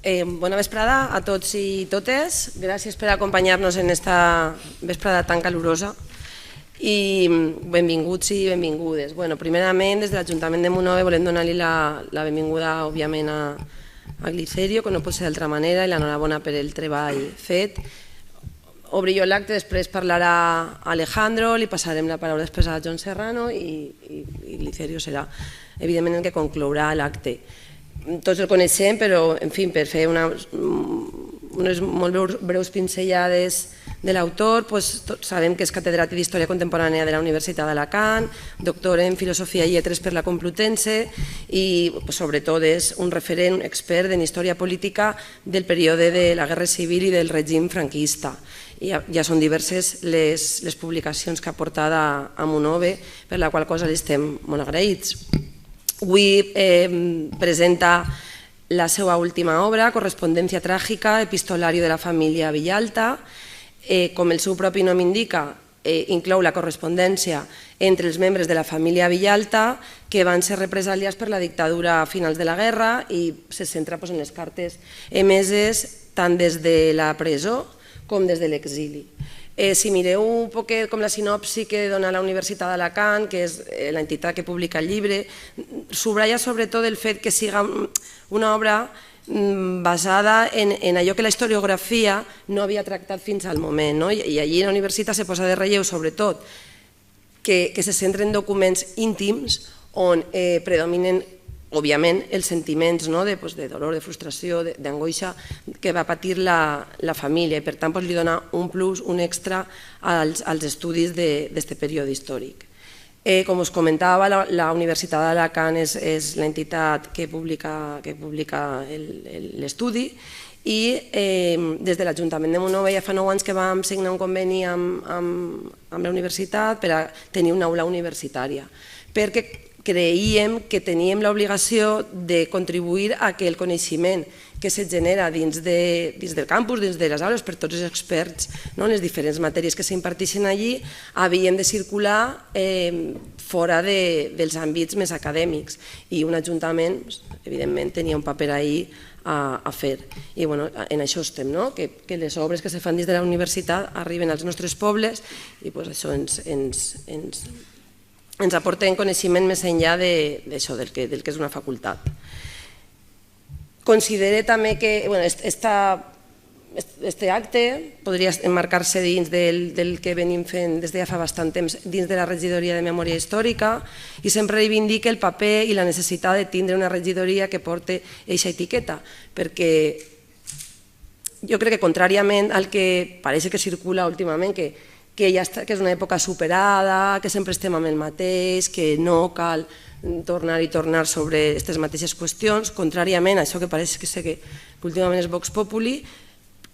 Bona vesprada a tots i totes. Gràcies per acompanyar-nos en esta vesprada tan calurosa i benvinguts i benvingudes. Primerament, des de l'Ajuntament de Monòver volem donar-li la benvinguda, òbviament, a Glicerio, que no pot ser d'altra manera, i l'enhorabona per el treball fet. Obri jo l'acte, després parlarà Alejandro, li passarem la paraula després a John Serrano i Glicerio serà, evidentment, el que conclourà l'acte. Tots el coneixem, però, en fi, per fer unes molt breus pinzellades de l'autor, sabem que és catedràtic d'Història Contemporània de la Universitat d'Alacant, doctor en Filosofia i Lletres per la Complutense i, sobretot, és un referent expert en història política del període de la Guerra Civil i del règim franquista. Ja són diverses les publicacions que ha portat a Monòver, per la qual cosa li estem molt agraïts. Avui presenta la seva última obra, Correspondència tràgica, epistolari de la família Villalta. Com el seu propi nom indica, inclou la correspondència entre els membres de la família Villalta que van ser represaliats per la dictadura a finals de la guerra i se centra en les cartes emeses tant des de la presó com des de l'exili. Si mireu un poquet com la sinopsi que dona la Universitat d'Alacant, que és l'entitat que publica el llibre, subratlla sobretot el fet que siga una obra basada en allò que la historiografia no havia tractat fins al moment. I allí la Universitat se posa de relleu sobretot que se centra en documents íntims on predominen, òbviament, els sentiments de dolor, de frustració, d'angoixa que va patir la família i, per tant, li dona un plus, un extra als estudis d'aquest període històric. Com us comentava, la Universitat d'Alacant és l'entitat que publica l'estudi i des de l'Ajuntament de Monòver ja fa 9 anys que vam signar un conveni amb la universitat per a tenir una aula universitària, perquè creiem que teníem l'obligació de contribuir a que el coneixement que se genera dins del campus, dins de les aules, per tots els experts, les diferents matèries que s'imparteixen allí, havien de circular fora dels àmbits més acadèmics. I un ajuntament, evidentment, tenia un paper ahí a fer. I en això estem, que les obres que se fan dins de la universitat arriben als nostres pobles i això ens aporten coneixement més enllà d'això, del que és una facultat. Considere també que aquest acte podria emmarcar-se dins del que venim fent des de ja fa bastant temps dins de la regidoria de memòria històrica i sempre reivindica el paper i la necessitat de tindre una regidoria que porti aquesta etiqueta, perquè jo crec que contràriament al que pareix que circula últimament, que és una època superada, que sempre estem amb el mateix, que no cal tornar i tornar sobre aquestes mateixes qüestions. Contràriament a això que pareix que últimament és Vox Populi,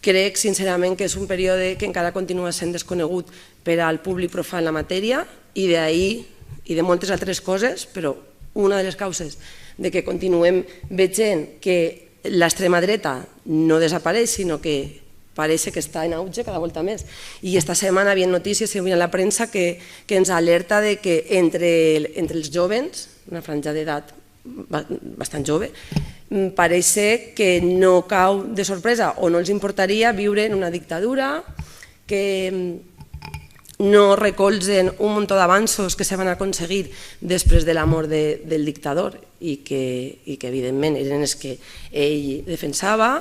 crec sincerament que és un període que encara continua sent desconegut per al públic profà en la matèria i d'ahir i de moltes altres coses, però una de les causes de que continuem veient que l'extrema dreta no desapareix, sinó que pareix que està en auge cada volta més. I esta setmana hi havia notícies a la premsa que ens alerta que entre els jóvens, una franja d'edat bastant jove, pareix que no cau de sorpresa o no els importaria viure en una dictadura, que no recolzen un munt d'avanços que se van aconseguir després de la mort del dictador i que evidentment eren els que ell defensava.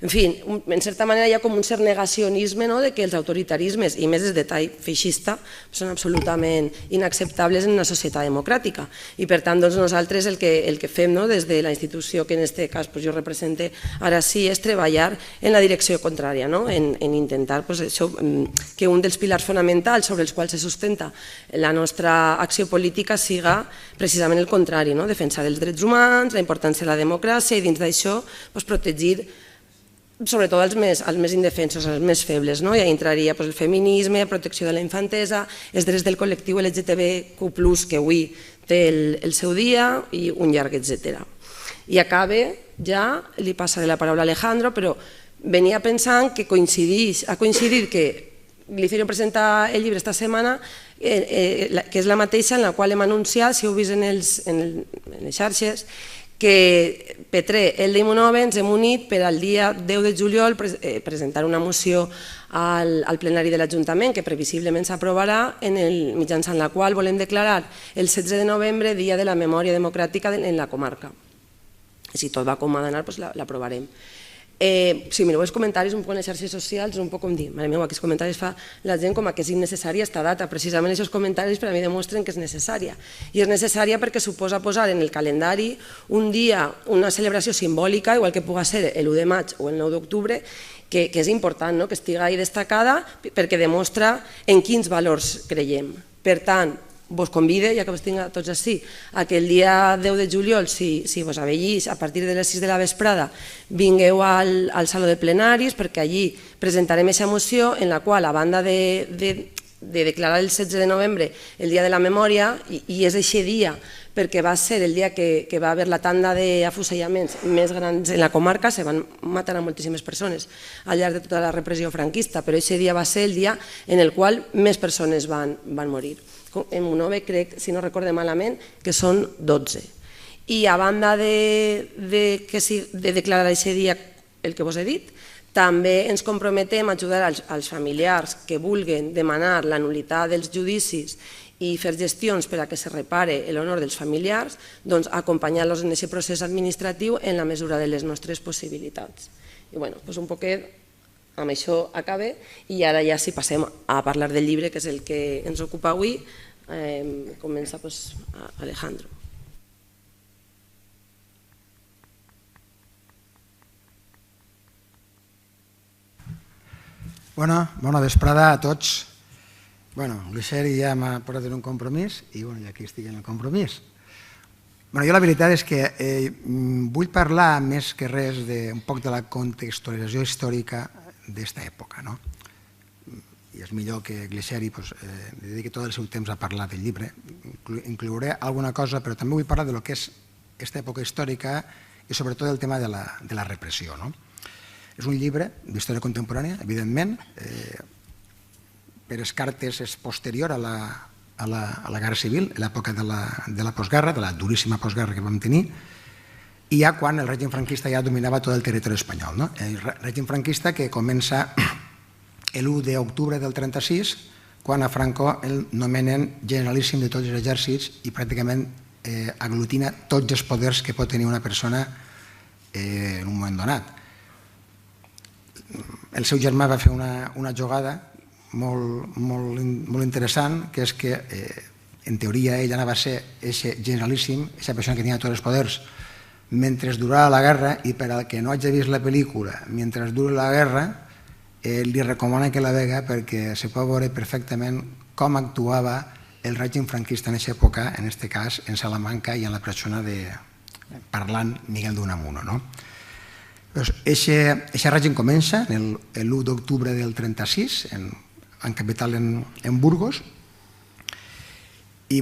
En fi, en certa manera hi ha com un cert negacionisme que els autoritarismes, i més des de tall feixista, són absolutament inacceptables en una societat democràtica. I per tant nosaltres el que fem des de la institució que en aquest cas jo represente ara sí és treballar en la direcció contrària, en intentar que un dels pilars fonamentals sobre els quals se sustenta la nostra acció política siga precisament el contrari, defensar els drets humans, la importància de la democràcia i dins d'això protegir sobretot els més indefensos, els més febles. Ja entraria el feminisme, la protecció de la infantesa, els drets del col·lectiu LGTBQ+, que avui té el seu dia i un llarg etcètera. I acabe, ja li passaré la paraula a Alejandro, però venia pensant que ha coincidit que Glicerio presenta el llibre esta setmana, que és la mateixa en la qual hem anunciat, si heu vist en les xarxes, que Petrer, el d'Imunove, ens hem unit per al dia 10 de juliol presentar una moció al plenari de l'Ajuntament que previsiblement s'aprovarà, mitjançant la qual volem declarar el 16 de novembre Dia de la Memòria Democràtica en la comarca. Si tot va com ha d'anar, l'aprovarem. Si mireu els comentaris un poc en les xarxes socials, és un poc com dir, mare meva, aquests comentaris fa la gent com que és innecessària esta data. Precisament aquests comentaris per a mi demostren que és necessària. I és necessària perquè suposa posar en el calendari un dia, una celebració simbòlica, igual que pugui ser l'1 de maig o el 9 d'octubre, que és important que estigui ahí destacada perquè demostra en quins valors creiem. Per tant, vos convide, ja que vos tinc tots així, a que el dia 10 de juliol, si vos avellís, a partir de les 6 de la vesprada, vingueu al saló de plenaris, perquè allí presentarem aquesta moció en la qual, a banda de declarar el 16 de novembre el Dia de la Memòria, i és aquest dia perquè va ser el dia que va haver la tanda d'afusellaments més grans en la comarca, se van matar a moltíssimes persones al llarg de tota la repressió franquista, però aquest dia va ser el dia en el qual més persones van morir. En Imunove crec, si no recorde malament, que són 12. I a banda de declarar aquest dia el que vos he dit, també ens comprometem a ajudar als familiars que vulguin demanar la nul·litat dels judicis i fer gestions per a que se repare l'honor dels familiars, doncs acompanyar-los en aquest procés administratiu en la mesura de les nostres possibilitats. I bueno, un poquet amb això acabe i ara ja si passem a parlar del llibre, que és el que ens ocupa avui, comença Alejandro. Bona vesprada a tots. Gliceri ja m'ha posat en un compromís i aquí estic en el compromís. Jo la veritat és que vull parlar més que res un poc de la contextualització històrica d'esta època. I és millor que Gliceri dediqui tot el seu temps a parlar del llibre. Inclouré alguna cosa, però també vull parlar del que és aquesta època històrica i sobretot del tema de la repressió. És un llibre d'història contemporània, evidentment. Per Escartes és posterior a la Guerra Civil, a l'època de la postguerra, de la duríssima postguerra que vam tenir, i ja quan el règim franquista ja dominava tot el territori espanyol. El règim franquista que comença l'1 d'octubre del 36, quan a Franco el nomenen generalíssim de tots els exèrcits i pràcticament aglutina tots els poders que pot tenir una persona en un moment donat. El seu germà va fer una jugada molt interessant, que és que en teoria ell anava a ser aquest generalíssim, aquesta persona que tenia tots els poders mentre durava la guerra, i per al que no hagi vist la pel·lícula mentre dura la guerra, li recomana que la vega perquè se pot veure perfectament com actuava el règim franquista en aquesta època, en aquest cas en Salamanca i en la persona de parlant Miguel de Unamuno. Aquest règim comença l'1 d'octubre del 36, en capital en Burgos, i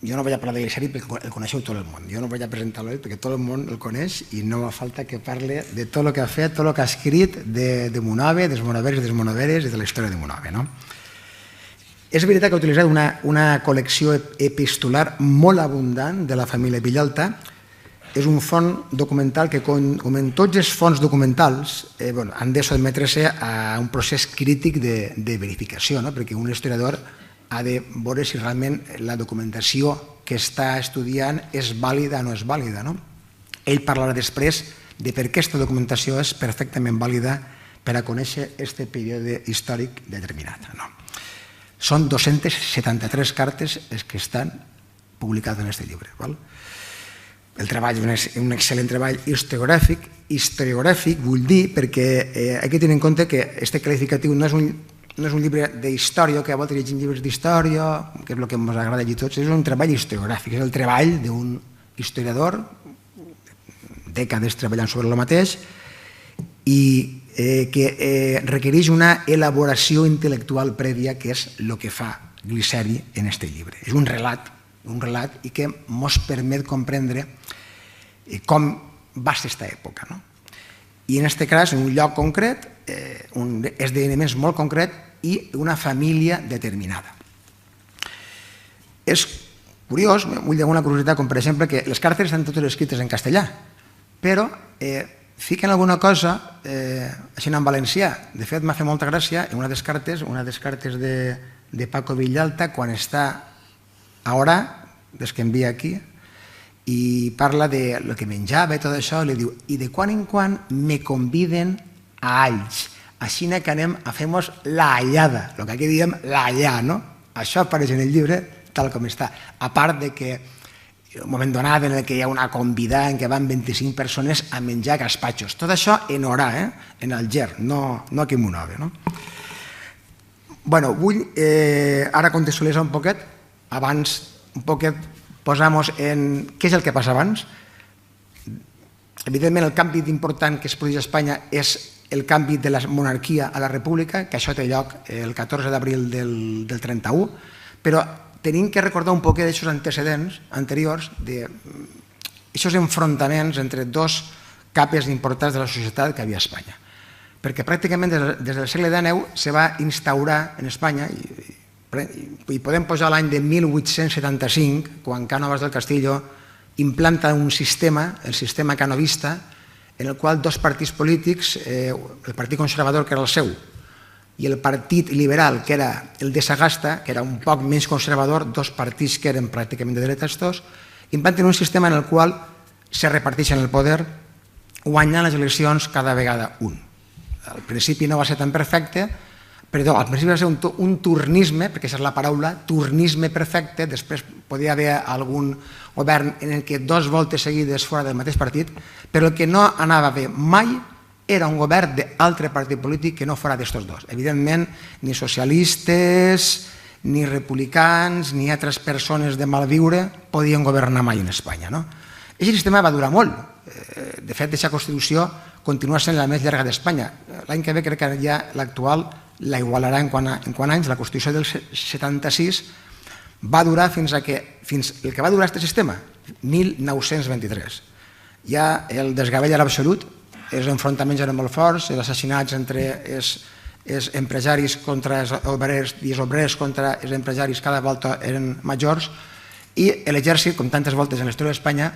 jo no vaig a parlar de Gliceri perquè el coneixeu tot el món, jo no vaig a presentar-lo perquè tot el món el coneix i no fa falta que parle de tot el que ha fet, tot el que ha escrit de Imunove, dels monoveres i des monoveres i de la història d'Imunove. És veritat que ha utilitzat una col·lecció epistolar molt abundant de la família Villalta. És un font documental que, com en tots els fons documentals, han de sotmetre-se a un procés crític de verificació, perquè un historiador ha de veure si realment la documentació que està estudiant és vàlida o no és vàlida. Ell parlarà després de per què aquesta documentació és perfectament vàlida per a conèixer aquest període històric determinat. Són 273 cartes les que estan publicades en aquest llibre. El treball és un excel·lent treball historiogràfic. Historiogràfic vull dir perquè hay que tenir en compte que aquest qualificatiu no és un llibre d'història, que a voltes llegim llibres d'història, que és el que ens agrada llegir tots, és un treball historiogràfic, és el treball d'un historiador, dècades treballant sobre el mateix, i que requereix una elaboració intel·lectual prèvia, que és el que fa Gliceri en aquest llibre. És un relat i que ens permet comprendre com va ser aquesta època. I en aquest cas, en un lloc concret, esdeveniments molt concret i una família determinada. És Curiós, vull dir una curiositat, com per exemple que les cartes estan totes escrites en castellà, però fiquen alguna cosa així en valencià. De fet, m'ha fet molta gràcia una de les cartes de Paco Villalta, quan està a hora, des que envia aquí, i parla de lo que menjava i tot això, i li diu, i de quan en quan me conviden a Alls, així que anem a fer-nos la allada, el que aquí diem la allà, no? Això apareix en el llibre tal com està, a part de que un moment donat en què hi ha una convidada en què van 25 persones a menjar gaspatxos. Tot això en Orà, en Alger, no aquí en Monove. Bueno, vull ara contextualitzar un poquet, abans un poquet posar-nos en què és el que passa abans. Evidentment, el canvi important que es produeix a Espanya és el canvi de la monarquia a la república, que això té lloc el 14 d'abril del 31, però tenim que recordar un poquet d'aquests antecedents anteriors, d'aquests enfrontaments entre dos capes importants de la societat que havia a Espanya. Perquè pràcticament des del segle XIX se va instaurar en Espanya, i podem posar l'any de 1875, quan Cánovas del Castillo implanta un sistema, el sistema canovista, en el qual dos partits polítics, el Partit Conservador, que era el seu, i el Partit Liberal, que era el de Sagasta, que era un poc menys conservador, dos partits que eren pràcticament de dretes tots, implanten un sistema en el qual se reparteixen el poder guanyant les eleccions cada vegada un. Al principi no va ser tan perfecte, perdó, al principi va ser un turnisme, perquè aquesta és la paraula, turnisme perfecte, després podia haver algun govern en què dues voltes seguides fora del mateix partit, però el que no anava bé mai era un govern d'altre partit polític que no fora d'estos dos. Evidentment, ni socialistes, ni republicans, ni altres persones de malviure podien governar mai en Espanya. Aquest sistema va durar molt. De fet, aquesta Constitució continua sent la més llarga d'Espanya. L'any que ve crec que ja l'actual la igualarà en quant a anys. La Constitució del 76 va durar fins el que va durar aquest sistema, 1923. Ja el desgavell era absolut, els enfrontaments eren molt forts, els assassinats entre els empresaris contra els obrers i els obrers contra els empresaris cada volta eren majors, i l'exèrcit, com tantes voltes en la història d'Espanya,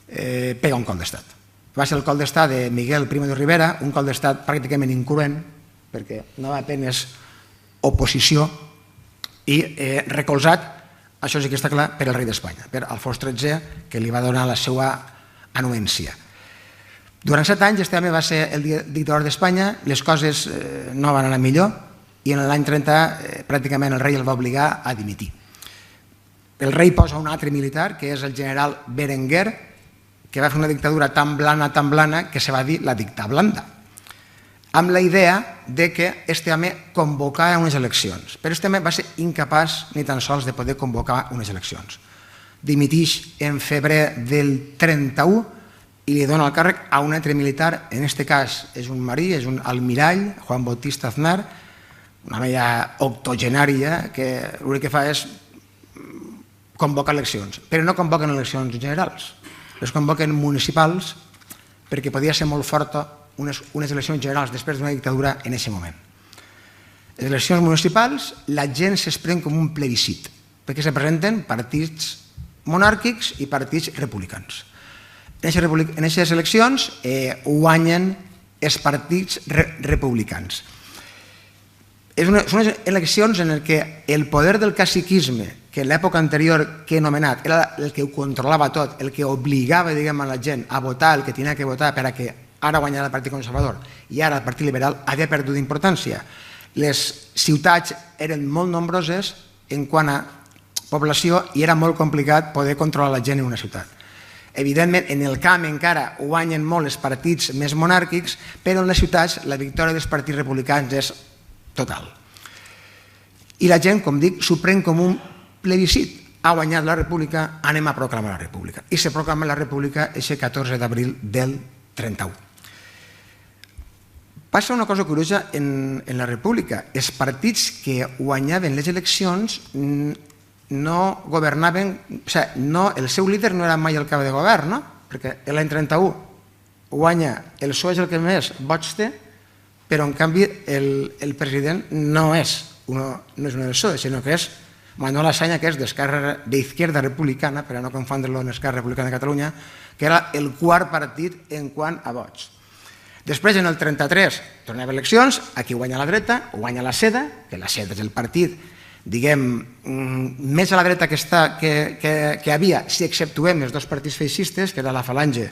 pega un cop d'estat. Va ser el cop d'estat de Miguel Primo de Rivera, un cop d'estat pràcticament incruent, perquè no va apenes oposició, i recolzat, això sí que està clar, per el rei d'Espanya, per Alfons XIII, que li va donar la seva anuència. Durant 7 anys este home va ser el dictador d'Espanya, les coses no van anar millor, i en l'any 30 pràcticament el rei el va obligar a dimitir. El rei posa un altre militar, que és el general Berenguer, que va fer una dictadura tan blana, que se va dir la dictablanda, amb la idea de que este home convocara unes eleccions. Però este home va ser incapaç ni tan sols de poder convocar unes eleccions. Dimitix en febrer del 31 i li dona el càrrec a un altre militar, en aquest cas és un marí, és un almirall, Juan Bautista Aznar, una vella octogenària, que l'únic que fa és convocar eleccions, però no convoquen eleccions generals, les convoquen municipals, perquè podia ser molt forta unes eleccions generals després d'una dictadura en aquest moment. Les eleccions municipals, la gent s'exprèn com un plebiscit, perquè se presenten partits monàrquics i partits republicans. En aquestes eleccions guanyen els partits republicans. Són eleccions en què el poder del caciquisme, que en l'època anterior que he anomenat era el que ho controlava tot, el que obligava a la gent a votar el que tenia que votar per a que ara guanyara el Partit Conservador i ara el Partit Liberal, havia perdut importància. Les ciutats eren molt nombroses en quant a població i era molt complicat poder controlar la gent en una ciutat. Evidentment, en el camp encara guanyen molt els partits més monàrquics, però en les ciutats la victòria dels partits republicans és total. I la gent, com dic, s'ho pren com un plebiscit. Ha guanyat la república, anem a proclamar la república. I se proclama la república aquest 14 d'abril del 31. Passa una cosa curiosa en la república. Els partits que guanyaven les eleccions no governaven, o sigui, el seu líder no era mai el cap de govern, perquè l'any 31 guanya el PSOE, és el que més vots té, però en canvi el president no és un del PSOE, sinó que és Manuel Azaña, que és d'Izquierda Republicana, per a no confondre-lo amb Esquerra Republicana de Catalunya, que era el quart partit en quant a vots. Després, en el 33, tornem a eleccions, aquí guanya la dreta, guanya la SEDA, que la SEDA és el partit, diguem, més a la dreta que havia, si exceptuem els dos partits feixistes, que era la Falange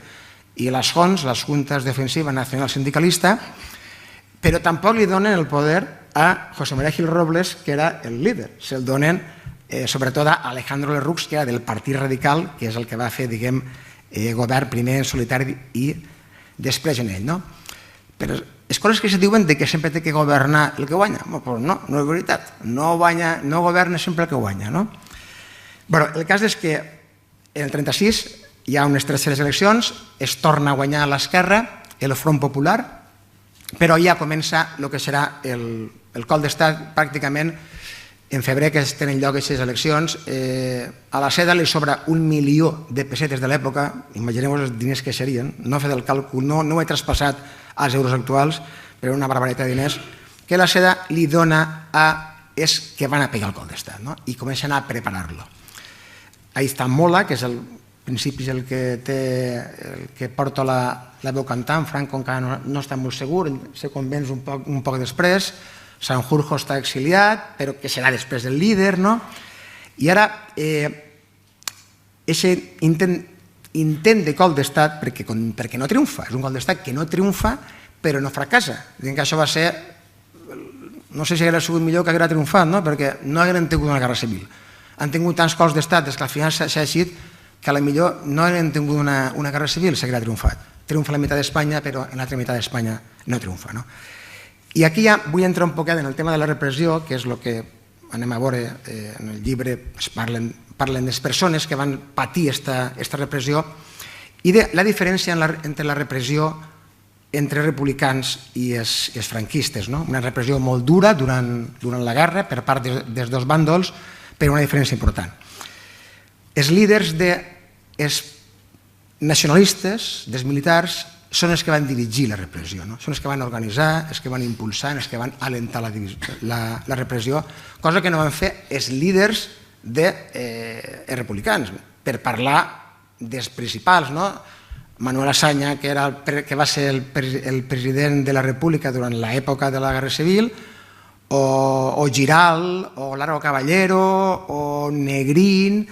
i les JONS, les Juntes Defensiva Nacional Sindicalista, però tampoc li donen el poder a José María Gil Robles, que era el líder. Se'l donen, sobretot, a Alejandro Lerroux, que era del Partit Radical, que és el que va fer, diguem, govern primer en solitari i després en ell, no? Però és coses que se diuen que sempre té que governar el que guanya. Però no, no és veritat. No governa sempre el que guanya, no? Bé, el cas és que en el 36 hi ha unes terceres eleccions, es torna a guanyar l'esquerra, el Front Popular, però ja comença el que serà el cop d'estat pràcticament en febrer, que tenen lloc aquestes eleccions. A la SEDA li sobra 1 milió de pessetes de l'època, imagineu els diners que serien, no he fet el càlcul, no ho he traspassat als euros actuals, però una barbaritat de diners, que la SEDA li dona és que van a pegar el cop d'estat, i comencen a preparar-lo. Ahí està Mola, que és el principi el que porta la veu cantant, Franco encara no està molt segur, se convenç un poc després, Sanjurjo està exiliat, però que serà després del líder, no? I ara, aquest intent de cop d'estat, perquè no triomfa, és un cop d'estat que no triomfa, però no fracassa. Diuen que això va ser, no sé si hauria sigut millor que haguera triomfat, perquè no hagueren tingut una guerra civil. Han tingut tants cops d'estat des que al final s'ha decidit que potser no hagueren tingut una guerra civil si haguera triomfat. Triomfa la meitat d'Espanya, però en l'altra meitat d'Espanya no triomfa. I aquí ja vull entrar un poquet en el tema de la repressió, que és el que anem a veure en el llibre, parlen de les persones que van patir aquesta repressió i de la diferència entre la repressió entre republicans i els franquistes. Una repressió molt dura durant la guerra per part dels dos bàndols, però una diferència important. Els líders dels nacionalistes, dels militars, són els que van dirigir la repressió, són els que van organitzar, els que van impulsar, els que van alentar la repressió, cosa que no van fer els líders dels republicans, per parlar dels principals, Manuel Azaña, que va ser el president de la República durant l'època de la Guerra Civil, o Giral, o Largo Caballero, o Negrín,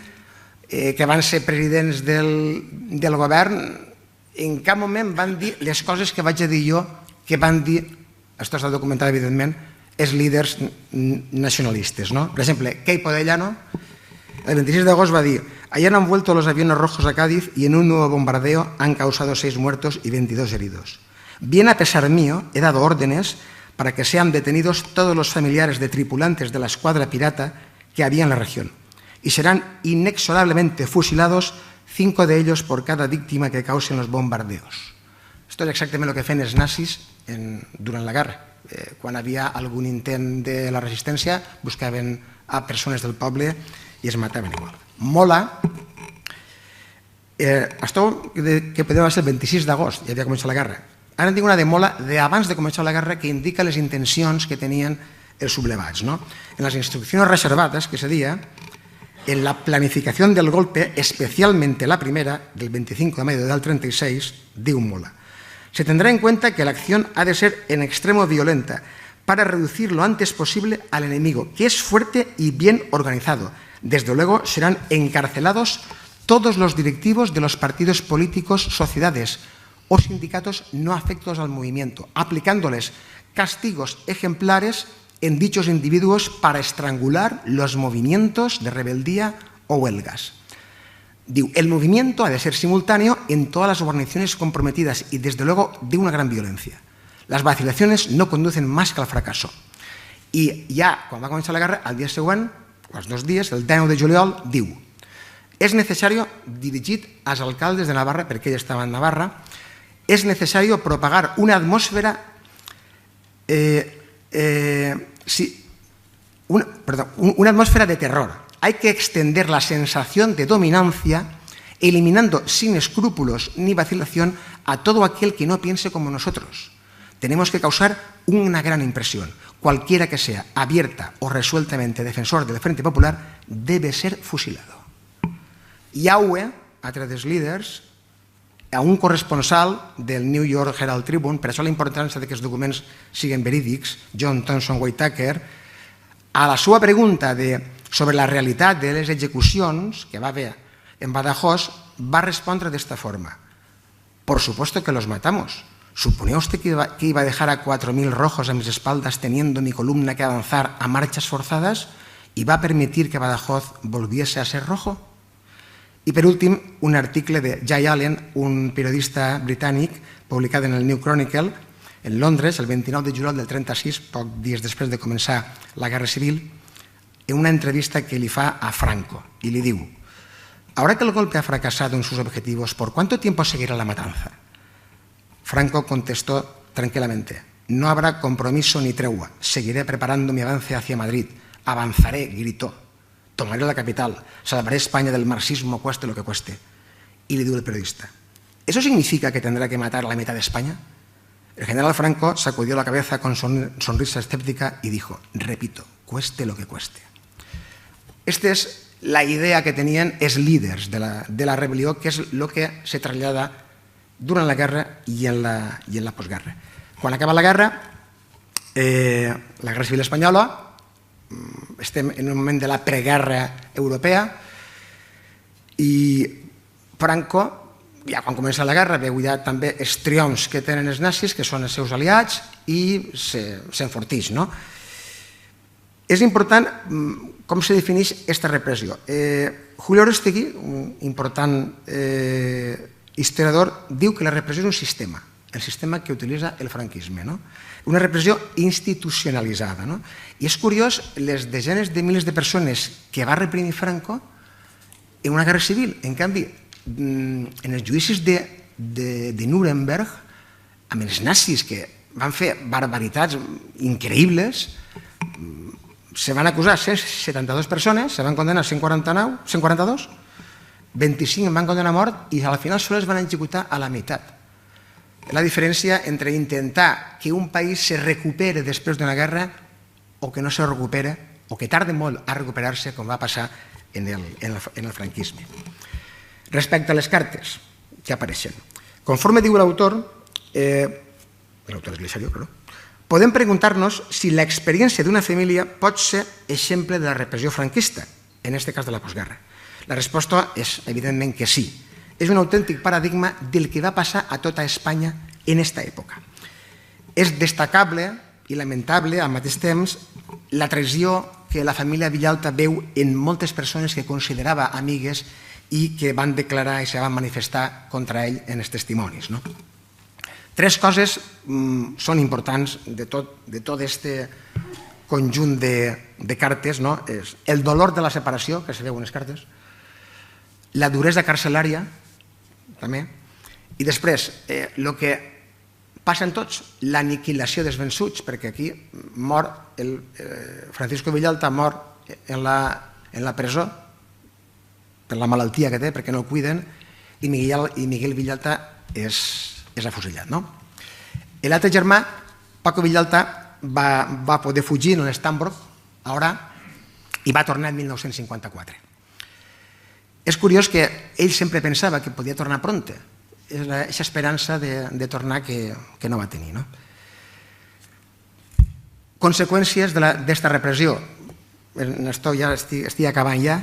que van ser presidents del govern. En cap moment van dir les coses que vaig a dir jo, que van dir, això està documentat evidentment, els líders nacionalistes. Per exemple, Queipo de Llano, el 26 de agost va dir: ayer han vuelto los aviones rojos a Cádiz y en un nuevo bombardeo han causado 6 muertos y 22 heridos. Bien a pesar mío, he dado órdenes para que sean detenidos todos los familiares de tripulantes de la escuadra pirata que había en la región y serán inexorablemente fusilados 5 de ellos por cada víctima que causen los bombardeos. Esto és exactament el que feien els nazis durant la guerra. Quan hi havia algun intent de la resistència, buscaven a persones del poble i es mataven igual. Mola, això que podria ser el 26 d'agost, ja havia començat la guerra. Ara en tinc una de Mola d'abans de començar la guerra que indica les intencions que tenien els sublevats. En les instruccions reservadas, que se dia, en la planificación del golpe, especialmente la primera, del 25 de mayo del 36, diu Mola: se tendrá en cuenta que la acción ha de ser en extremo violenta para reducir lo antes posible al enemigo, que es fuerte y bien organizado. Desde luego serán encarcelados todos los directivos de los partidos políticos, sociedades o sindicatos no afectos al movimiento, aplicándoles castigos ejemplares en dichos individuos para estrangular los movimientos de rebeldía o huelgas. El movimiento ha de ser simultáneo en todas las organizaciones comprometidas y, desde luego, de una gran violencia. Las vacilaciones no conducen más que al fracaso. I ja, quan va començar la guerra, al dia següent, els 2 dies, el 10 de juliol, diu: és necessari, dirigit als alcaldes de Navarra, perquè ell estava en Navarra, és necessari propagar una atmósfera una atmósfera de terror. Hay que extender la sensación de dominancia, eliminando sin escrúpulos ni vacilación a todo aquel que no piense como nosotros. tenemos que causar una gran impresión. Cualquiera que sea abierta o resueltamente defensor del Frente Popular debe ser fusilado. Yahweh, altre dels líders, a un corresponsal del New York Herald Tribune, per això la importància que els documents siguin verídics, John Thomson Whitaker, a la seva pregunta sobre la realitat de les execucions que va haver en Badajoz, va respondre d'esta forma: por supuesto que los matamos. ¿Suponía usted que iba a dejar a 4.000 rojos a mis espaldas teniendo mi columna que avanzar a marchas forzadas? ¿Y va a permitir que Badajoz volviese a ser rojo? I per últim, un article de Jay Allen, un periodista britànic, publicat en el New Chronicle, en Londres, el 29 de juliol del 36, poc dies després de començar la Guerra Civil, en una entrevista que li fa a Franco, y le diu: ahora que el golpe ha fracasado en sus objetivos, ¿por cuánto tiempo seguirá la matanza? Franco contestó tranquilamente: no habrá compromiso ni tregua, seguiré preparando mi avance hacia Madrid, avanzaré, gritó, tomaré la capital, salvaré España del marxismo cueste lo que cueste. Y le dijo el periodista: ¿eso significa que tendrá que matar a la mitad de España? El general Franco sacudió la cabeza con sonrisa escéptica y dijo: repito, cueste lo que cueste. Esta es la idea que tenían los líderes de la rebelión, que es lo que se traslada durant la guerra i en la postguerra. Quan acaba la Guerra Civil Espanyola, estem en un moment de la preguerra europea i Franco, ja quan comença la guerra, veu ja també els triomfs que tenen els nazis, que són els seus aliats, i s'enforteix. És important com se defineix aquesta repressió. Julio Aróstegui, un important historiador, diu que la repressió és un sistema, el sistema que utilitza el franquisme, una repressió institucionalitzada. I és curiós, les desenes de milers de persones que va reprimir Franco en una guerra civil, en canvi, en els judicis de Nuremberg, amb els nazis que van fer barbaritats increïbles, se van acusar 172 persones, se van condenar 142, 25 en van condenar a mort i al final sols van executar a la meitat. La diferència entre intentar que un país se recupere després d'una guerra o que no se recupere, o que tarda molt a recuperar-se, com va passar en el franquisme. Respecte a les cartes que apareixen, conforme diu l'autor Esglisario, podem preguntar-nos si l'experiència d'una família pot ser exemple de la repressió franquista, en aquest cas de la postguerra. La resposta és, evidentment, que sí. És un autèntic paradigma del que va passar a tota Espanya en aquesta època. És destacable i lamentable al mateix temps la traïció que la família Villalta veu en moltes persones que considerava amigues i que van declarar i se van manifestar contra ell en els testimonis. Tres coses són importants de tot aquest conjunt de cartes. El dolor de la separació, que se veu en les cartes, la duresa carcelària, també, i després, el que passa en tots, l'aniquilació dels vençuts, perquè aquí mor, Francisco Villalta mor en la presó per la malaltia que té, perquè no el cuiden, i Miguel Villalta és afusellat. L'altre germà, Paco Villalta, va poder fugir en l'Estambrook, a Orà, i va tornar en 1954. És curiós que ell sempre pensava que podia tornar prompte. És aquesta esperança de tornar que no va tenir. Conseqüències d'esta repressió. Ja estic acabant ja.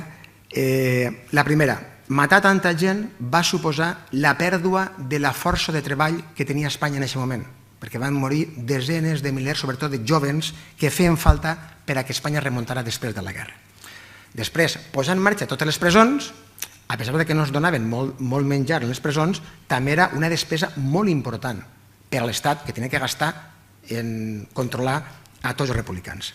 La primera, matar tanta gent va suposar la pèrdua de la força de treball que tenia Espanya en aquest moment, perquè van morir desenes de milers, sobretot de jóvens, que feien falta per a que Espanya remuntara després de la guerra. Després, posar en marxa totes les presons, a pesar que no es donaven molt menjar en les presons, també era una despesa molt important per a l'Estat, que tenia que gastar en controlar a tots els republicans.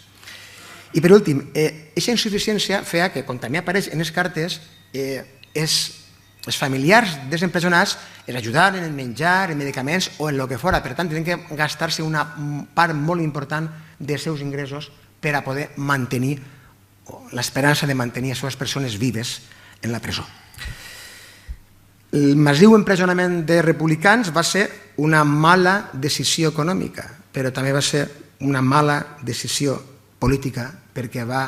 I per últim, aquesta insuficiència feia que, com també apareix en les cartes, els familiars dels empresonats es ajudaven en menjar, en medicaments o en el que fora. Per tant, tenien que gastar-se una part molt important dels seus ingressos per a poder mantenir l'esperança de mantenir les seves persones vives en la presó. El massiu empresonament de republicans va ser una mala decisió econòmica, però també va ser una mala decisió política perquè va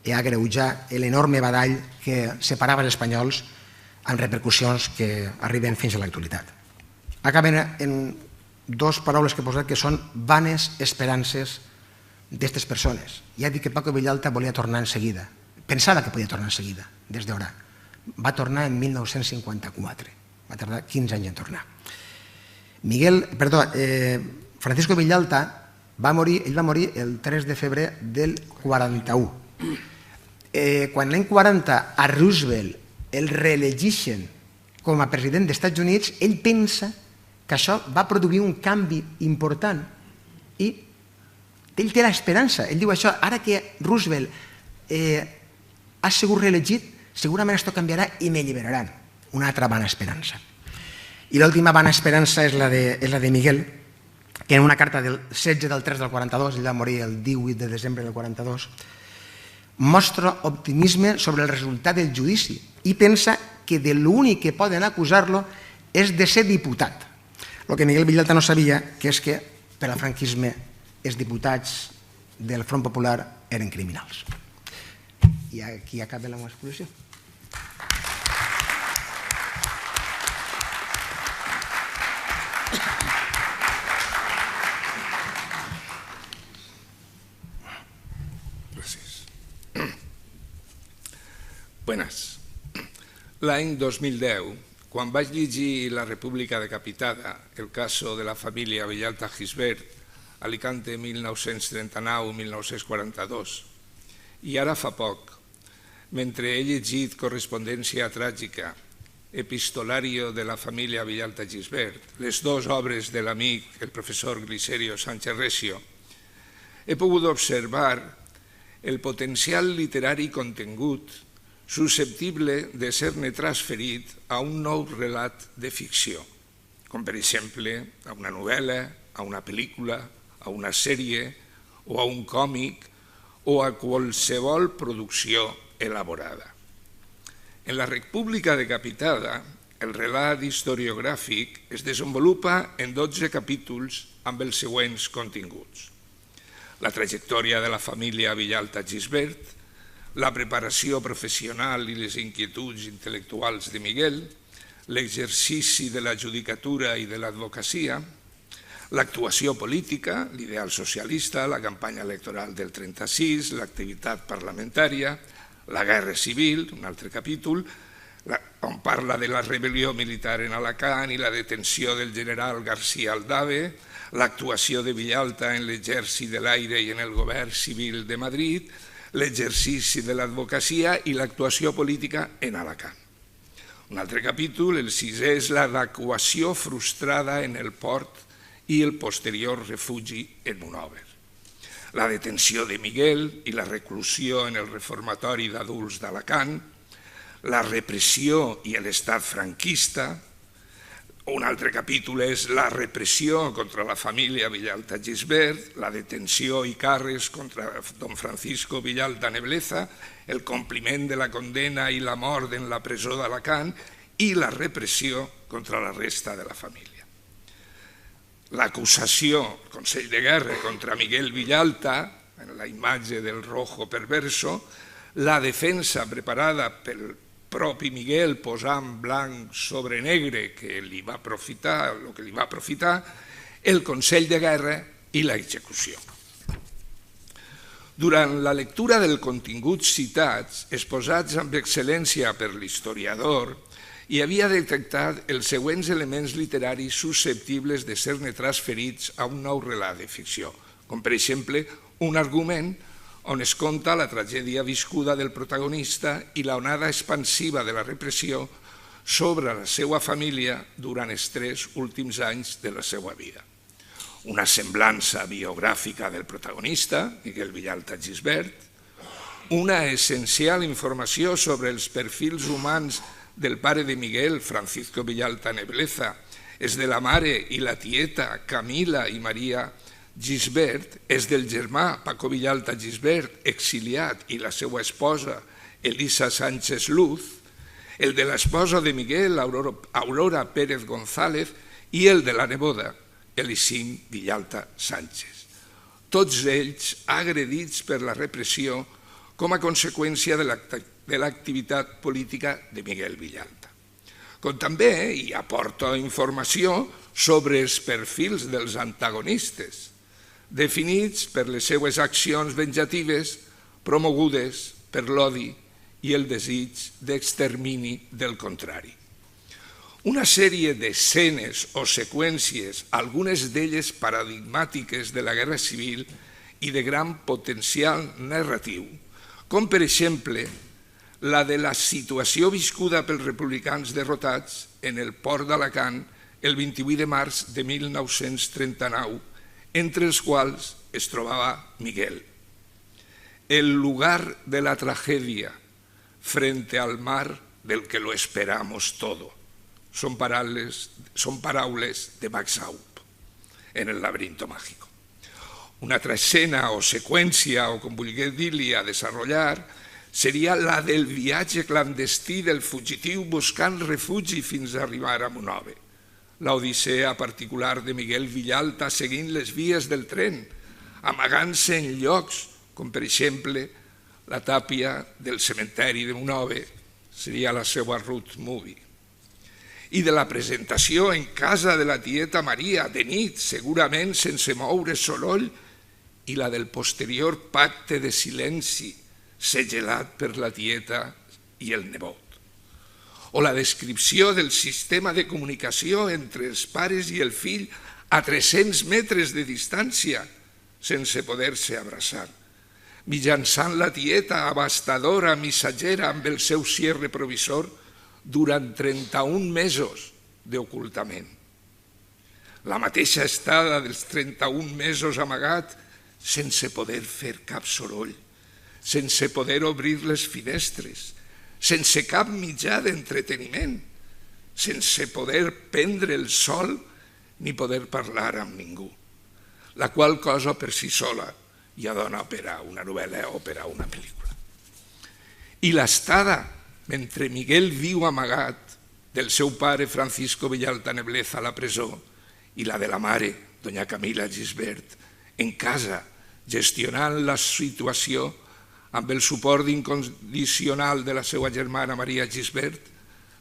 agreujar l'enorme badall que separava els espanyols amb repercussions que arriben fins a l'actualitat. Acaben en dues paraules que he posat que són vanes esperances d'aquestes persones. Ja dic que Paco Villalta volia tornar en seguida, pensava que podia tornar en seguida, des d'ara. Va tornar en 1954, va tardar 15 anys en tornar. Francisco Villalta va morir el 3 de febrer del 41. Quan l'any 40 a Roosevelt el reelegeixen com a president dels Estats Units, ell pensa que això va produir un canvi important i ell té l'esperança. Ell diu això, ara que Roosevelt ha sigut reelegit, segurament això canviarà i m'alliberaran. Una altra vana esperança. I l'última vana esperança és la de Miguel, que en una carta del 16 del 3 del 42, ell va morir el 18 de desembre del 42, mostra optimisme sobre el resultat del judici i pensa que de l'únic que poden acusar-lo és de ser diputat. El que Miguel Villalta no sabia que és que per al franquisme els diputats del Front Popular eren criminals. I aquí acaba la meva exposició. Buenas. L'any 2010, quan vaig llegir La República Decapitada, el caso de la família Villalta Gisbert, Alicante 1939-1942, i ara fa poc, mentre he llegit Correspondència tràgica, Epistolario de la família Villalta Gisbert, les dues obres de l'amic, el professor Glicerio Sánchez Recio, he pogut observar el potencial literari contengut susceptible de ser-ne transferit a un nou relat de ficció, com per exemple a una novel·la, a una pel·lícula, a una sèrie o a un còmic o a qualsevol producció elaborada. En La República Decapitada, el relat historiogràfic es desenvolupa en 12 capítols amb els següents continguts. La trajectòria de la família Villalta Gisbert, la preparació professional i les inquietuds intel·lectuals de Miguel, l'exercici de la judicatura i de l'advocacia, l'actuació política, l'ideal socialista, la campanya electoral del 36, l'activitat parlamentària, la guerra civil, un altre capítol, on parla de la rebel·lió militar en Alacant i la detenció del general García Aldave, l'actuació de Villalta en l'exèrcit de l'aire i en el govern civil de Madrid, l'exercici de l'advocacia i l'actuació política en Alacant. Un altre capítol, el 6è, és l'evacuació frustrada en el port i el posterior refugi en Monòver. La detenció de Miguel i la reclusió en el reformatori d'adults d'Alacant, la repressió i l'estat franquista. Un altre capítol és la repressió contra la família Villalta Gisbert, la detenció i càrrecs contra don Francisco Villalta Nebleza, el compliment de la condena i la mort en la presó d'Alacant i la repressió contra la resta de la família. L'acusació, el Consell de Guerra contra Miguel Villalta, en la imatge del rojo perverso, la defensa preparada pel propi Miguel posant blanc sobre negre que li va aprofitar, el Consell de Guerra i l'execució. Durant la lectura del contingut citats, exposats amb excel·lència per l'historiador, hi havia detectat els següents elements literaris susceptibles de ser-ne transferits a un nou relat de ficció, com per exemple un argument on es conta la tragèdia viscuda del protagonista i l'onada expansiva de la repressió sobre la seva família durant els 3 últims anys de la seva vida. Una semblança biogràfica del protagonista, Miguel Villalta Gisbert, una essencial informació sobre els perfils humans del pare de Miguel, Francisco Villalta Nebleza, els de la mare i la tieta Camila i Maria Gisbert, és del germà Paco Villalta Gisbert, exiliat, i la seva esposa Elisa Sánchez Luz, el de l'esposa de Miguel, Aurora Pérez González, i el de la neboda, Elisín Villalta Sánchez. Tots ells agredits per la repressió com a conseqüència de l'activitat política de Miguel Villalta. Com també hi aporta informació sobre els perfils dels antagonistes, definits per les seues accions venjatives promogudes per l'odi i el desig d'extermini del contrari. Una sèrie d'escenes o seqüències, algunes d'elles paradigmàtiques de la Guerra Civil i de gran potencial narratiu, com per exemple la de la situació viscuda pels republicans derrotats en el port d'Alacant el 28 de març de 1939, entre els quals es trobava Miguel. El lugar de la tragedia frente al mar del que lo esperamos todo. Son paraules de Max Haupt en El laberinto mágico. Una altra escena o seqüència, o com vulgui dir-li, a desenvolupar, seria la del viatge clandestí del fugitiu buscant refugi fins a arribar a Monòver. L'odissea particular de Miguel Villalta seguint les vies del tren, amagant-se en llocs com per exemple la tàpia del cementeri de Monòver, seria la seva road movie. I de la presentació en casa de la tieta Maria, de nit, segurament sense moure soroll, i la del posterior pacte de silenci segellat per la tieta i el nebot. O la descripció del sistema de comunicació entre els pares i el fill a 300 metres de distància, sense poder-se abraçar, mitjançant la tieta abastadora, missatgera amb el seu cierre provisor durant 31 mesos d'ocultament. La mateixa estada dels 31 mesos amagat sense poder fer cap soroll, sense poder obrir les finestres, sense cap mitjà d'entreteniment, sense poder prendre el sol ni poder parlar amb ningú, la qual cosa per si sola ja dona per a una novel·la o per a una pel·lícula. I l'estada, mentre Miguel viu amagat, del seu pare Francisco Villalta Nebleza a la presó i la de la mare, doña Camila Gisbert, en casa, gestionant la situació amb el suport incondicional de la seva germana Maria Gisbert,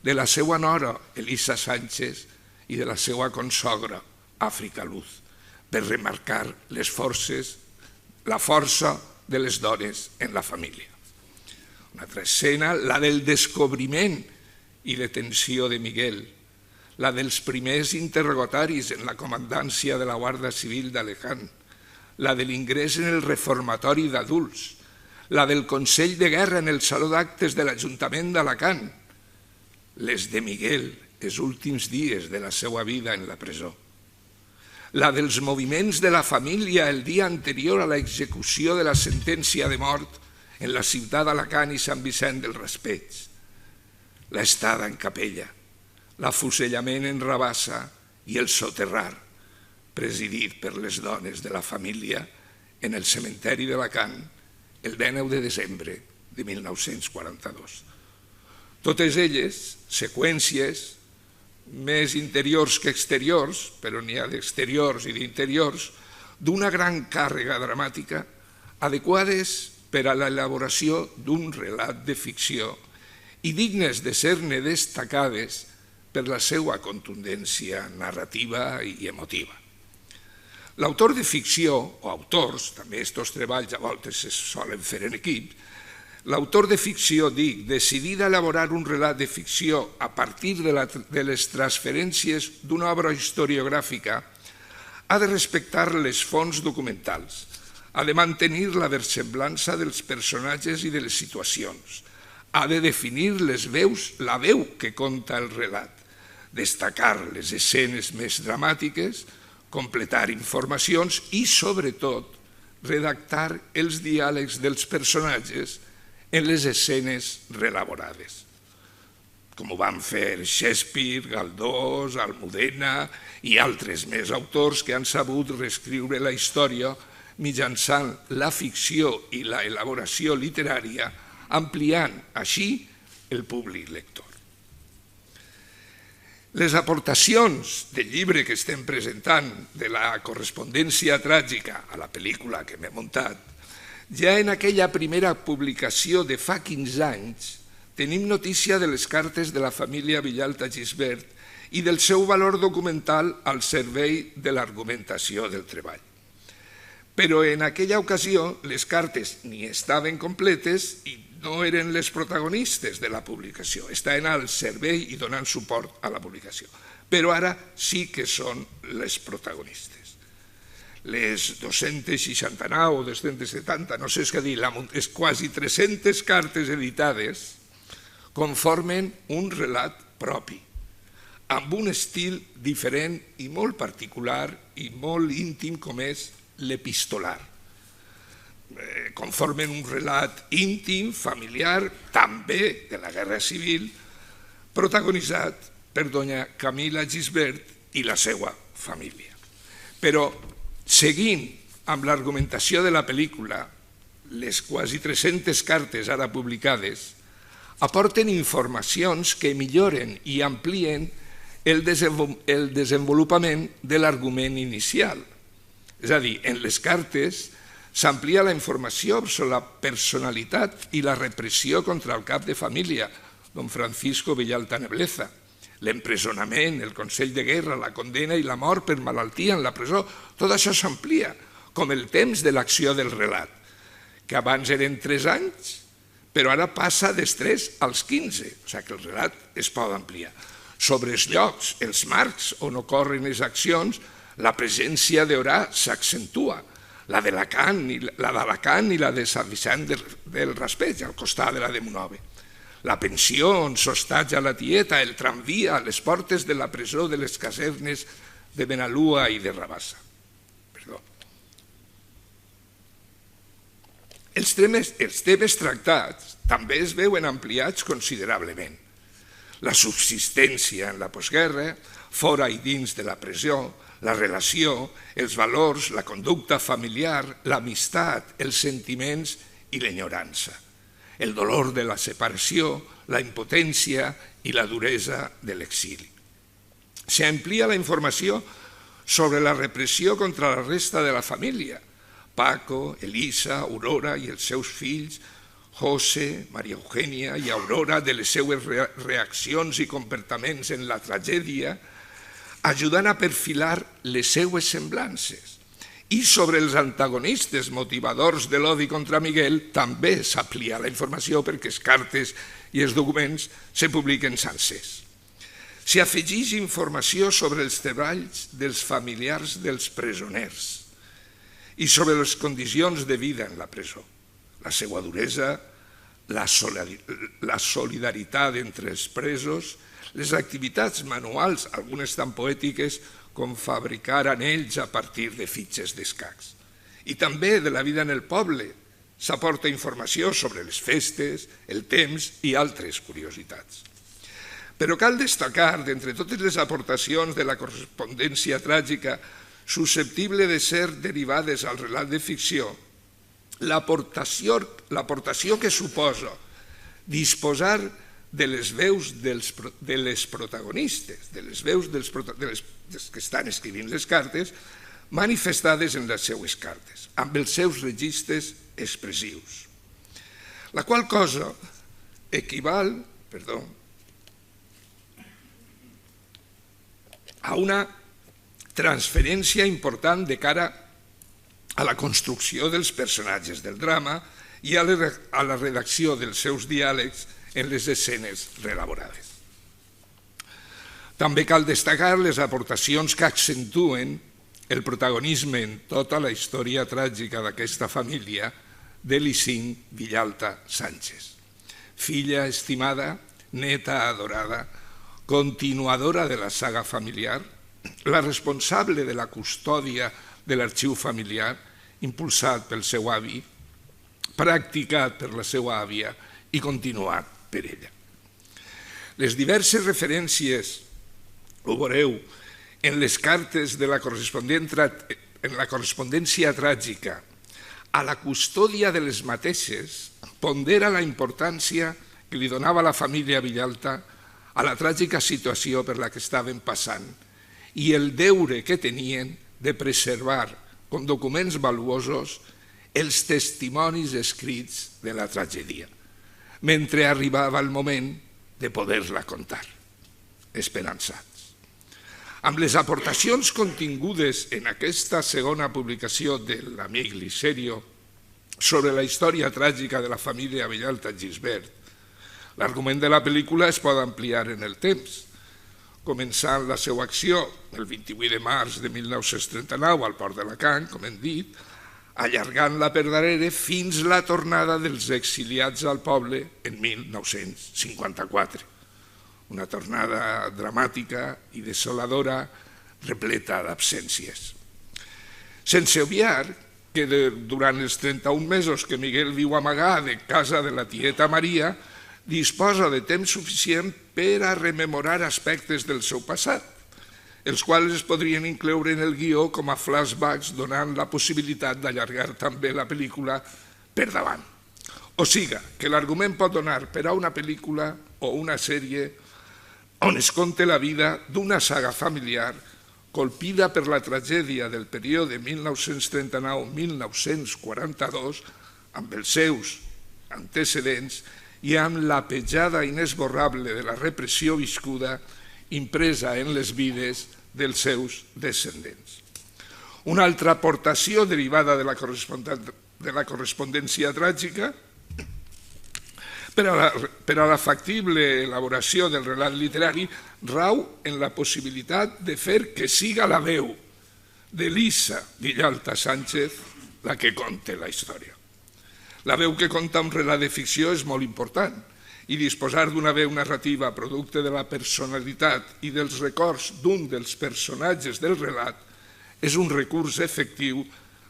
de la seva nora Elisa Sánchez i de la seva consogra Àfrica Luz, per remarcar la força de les dones en la família. Una altra escena, la del descobriment i detenció de Miguel, la dels primers interrogatoris en la comandància de la Guàrdia Civil d'Alacant, la de l'ingrés en el reformatori d'adults, la del Consell de Guerra en el Saló d'Actes de l'Ajuntament d'Alacant, les de Miguel, els últims dies de la seva vida en la presó, la dels moviments de la família el dia anterior a l'execució de la sentència de mort en la ciutat d'Alacant i Sant Vicent del Raspeig, l'estada en capella, l'afusellament en Rabassa i el soterrar, presidit per les dones de la família en el cementeri d'Alacant el 19 de desembre de 1942. Totes elles, seqüències, més interiors que exteriors, però n'hi ha d'exteriors i d'interiors, d'una gran càrrega dramàtica, adequades per a l'elaboració d'un relat de ficció i dignes de ser-ne destacades per la seva contundència narrativa i emotiva. L'autor de ficció, o autors, també aquests treballs a voltes es solen fer en equip, l'autor de ficció, decidit a elaborar un relat de ficció a partir de les transferències d'una obra historiogràfica, ha de respectar les fonts documentals, ha de mantenir la versemblança dels personatges i de les situacions, ha de definir la veu que conta el relat, destacar les escenes més dramàtiques, completar informacions i, sobretot, redactar els diàlegs dels personatges en les escenes reelaborades, com ho van fer Shakespeare, Galdós, Almudena i altres més autors que han sabut reescriure la història mitjançant la ficció i la elaboració literària, ampliant així el públic lector. Les aportacions del llibre que estem presentant de la correspondència tràgica a la pel·lícula que m'he muntat, ja en aquella primera publicació de fa 15 anys tenim notícia de les cartes de la família Villalta Gisbert i del seu valor documental al servei de l'argumentació del treball. Però en aquella ocasió les cartes ni estaven completes i no eren les protagonistes de la publicació, estaven al servei i donant suport a la publicació. Però ara sí que són les protagonistes. Les 269 o 270, no sé què dir, les quasi 300 cartes editades conformen un relat propi, amb un estil diferent i molt particular i molt íntim com és l'epistolar. Conformen un relat íntim, familiar, també de la Guerra Civil, protagonitzat per doña Camila Gisbert i la seva família. Però, seguint amb l'argumentació de la pel·lícula, les quasi 300 cartes ara publicades aporten informacions que milloren i amplien el desenvolupament de l'argument inicial. És a dir, en les cartes s'amplia la informació sobre la personalitat i la repressió contra el cap de família, don Francisco Villalta Nebleza, l'empresonament, el consell de guerra, la condena i la mort per malaltia en la presó, tot això s'amplia, com el temps de l'acció del relat, que abans eren 3 anys, però ara passa dels 3 als 15, o sigui que el relat es pot ampliar. Sobre els llocs, els marcs on ocorren les accions, la presència d'Orà s'accentua, la d'Alacant i la de Sant Vicent del Raspeig, al costat de la de Monòver. La pensió on s'hostatja la tieta, el tramvia, les portes de la presó de les casernes de Benalúa i de Rabassa. Els temes tractats també es veuen ampliats considerablement. La subsistència en la postguerra, fora i dins de la presó, la relació, els valors, la conducta familiar, l'amistat, els sentiments i l'enyorança, el dolor de la separació, la impotència i la duresa de l'exili. S'amplia la informació sobre la repressió contra la resta de la família, Paco, Elisa, Aurora i els seus fills, José, Maria Eugènia i Aurora, de les seues reaccions i comportaments en la tragèdia, ajudant a perfilar les seues semblances. I sobre els antagonistes motivadors de l'odi contra Miguel també s'amplia la informació perquè les cartes i els documents se publiquen sencers. S'hi afegeix informació sobre els treballs dels familiars dels presoners i sobre les condicions de vida en la presó, la seva duresa, la solidaritat entre els presos, les activitats manuals, algunes tan poètiques com fabricar anells a partir de fitxes d'escacs. I també de la vida en el poble s'aporta informació sobre les festes, el temps i altres curiositats. Però cal destacar, d'entre totes les aportacions de la correspondència tràgica susceptible de ser derivades al relat de ficció, l'aportació que suposa disposar de les veus de les protagonistes, de les veus dels que estan escrivint les cartes, manifestades en les seues cartes, amb els seus registres expressius. La qual cosa equival a una transferència important de cara a la construcció dels personatges del drama i a la redacció dels seus diàlegs en les escenes reelaborades. També cal destacar les aportacions que accentuen el protagonisme en tota la història tràgica d'aquesta família de Licín Villalta Sánchez, filla estimada, neta adorada, continuadora de la saga familiar, la responsable de la custòdia de l'arxiu familiar, impulsat pel seu avi, practicat per la seva àvia i continuat per ella. Les diverses referències, ho veureu, en les cartes de la correspondència tràgica a la custòdia de les mateixes pondera la importància que li donava la família Villalta a la tràgica situació per la que estaven passant i el deure que tenien de preservar com documents valuosos els testimonis escrits de la tragèdia, mentre arribava el moment de poder-la contar, esperançats. Amb les aportacions contingudes en aquesta segona publicació de l'amic Liserio sobre la història tràgica de la família Villalta Gisbert, l'argument de la pel·lícula es pot ampliar en el temps, començant la seva acció el 28 de març de 1939 al port d'Alacant, com hem dit, allargant-la per darrere fins la tornada dels exiliats al poble en 1954. Una tornada dramàtica i desoladora, repleta d'absències. Sense obviar que durant els 31 mesos que Miguel viu amagat de casa de la tieta Maria, disposa de temps suficient per a rememorar aspectes del seu passat, els quals es podrien incloure en el guió com a flashbacks, donant la possibilitat d'allargar també la pel·lícula per davant. O siga, que l'argument pot donar per a una pel·lícula o una sèrie on es conta la vida d'una saga familiar colpida per la tragèdia del període 1939-1942, amb els seus antecedents i amb la petjada inesborrable de la repressió viscuda impresa en les vides dels seus descendents. Una altra aportació derivada de la correspondència tràgica per a la factible elaboració del relat literari rau en la possibilitat de fer que siga la veu d'Elisa Villalta Sánchez la que conte la història. La veu que conta un relat de ficció és molt important i disposar d'una veu narrativa producte de la personalitat i dels records d'un dels personatges del relat és un recurs efectiu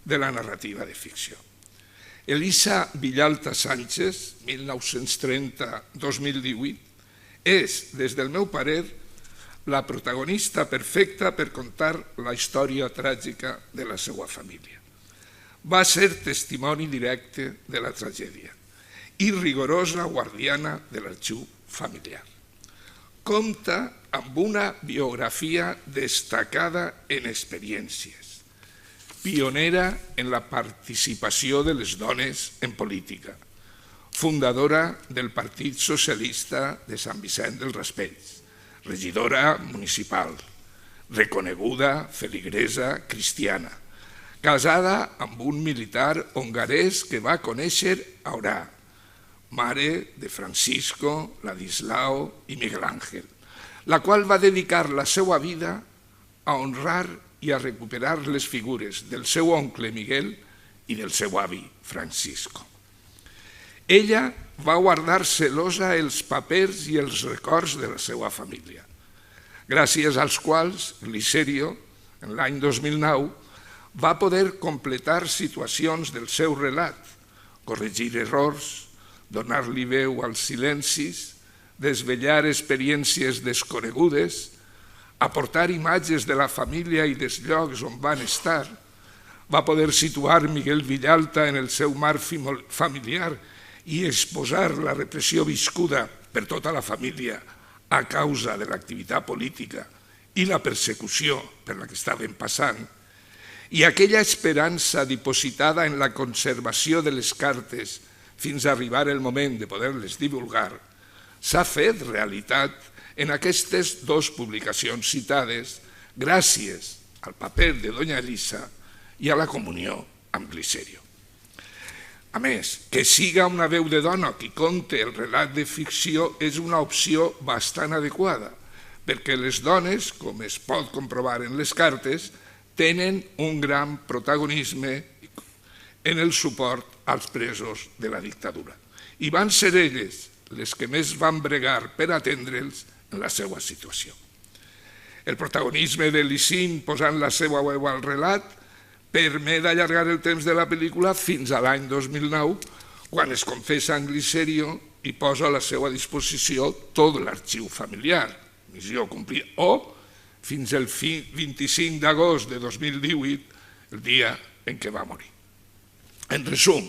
de la narrativa de ficció. Elisa Villalta Sánchez, 1930-2018, és, des del meu parer, la protagonista perfecta per contar la història tràgica de la seva família. Va ser testimoni directe de la tragèdia i rigorosa guardiana de l'arxiu familiar. Compta amb una biografia destacada en experiències, pionera en la participació de les dones en política, fundadora del Partit Socialista de Sant Vicent del Raspeig, regidora municipal, reconeguda feligresa cristiana, casada amb un militar hongarès que va conèixer a Orà, mare de Francisco, Ladislao i Miguel Ángel, la qual va dedicar la seva vida a honrar i a recuperar les figures del seu oncle Miguel i del seu avi Francisco. Ella va guardar celosa els papers i els records de la seva família, gràcies als quals Liserio, en l'any 2009, va poder completar situacions del seu relat, corregir errors, donar-li veu als silencis, desvetllar experiències desconegudes, aportar imatges de la família i dels llocs on van estar, va poder situar Miguel Villalta en el seu marc familiar i exposar la repressió viscuda per tota la família a causa de l'activitat política i la persecució per la que estaven passant, i aquella esperança dipositada en la conservació de les cartes fins a arribar el moment de poder-les divulgar, s'ha fet realitat en aquestes dues publicacions citades gràcies al paper de Doña Elisa i a la comunió amb Liserio. A més, que siga una veu de dona qui conte el relat de ficció és una opció bastant adequada, perquè les dones, com es pot comprovar en les cartes, tenen un gran protagonisme en el suport als presos de la dictadura. I van ser elles les que més van bregar per atendre'ls en la seva situació. El protagonisme de l'Icín posant la seva veu al relat permet allargar el temps de la pel·lícula fins a l'any 2009, quan es confessa en Liserio i posa a la seva disposició tot l'arxiu familiar, missió complida, o fins al 25 d'agost de 2018, el dia en què va morir. En resum,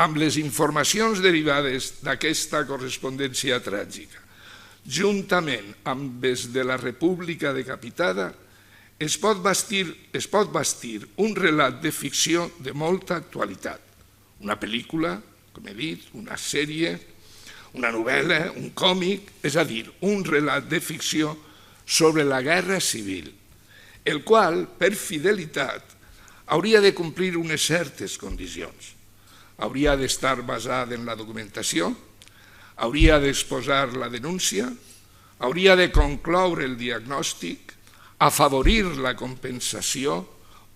amb les informacions derivades d'aquesta correspondència tràgica juntament amb els de la República decapitada, es pot bastir un relat de ficció de molta actualitat. Una pel·lícula, com he dit, una sèrie, una novel·la, un còmic, és a dir, un relat de ficció sobre la guerra civil, el qual, per fidelitat, hauria de complir unes certes condicions. Hauria d'estar basat en la documentació, hauria d'exposar la denúncia, hauria de concloure el diagnòstic, afavorir la compensació,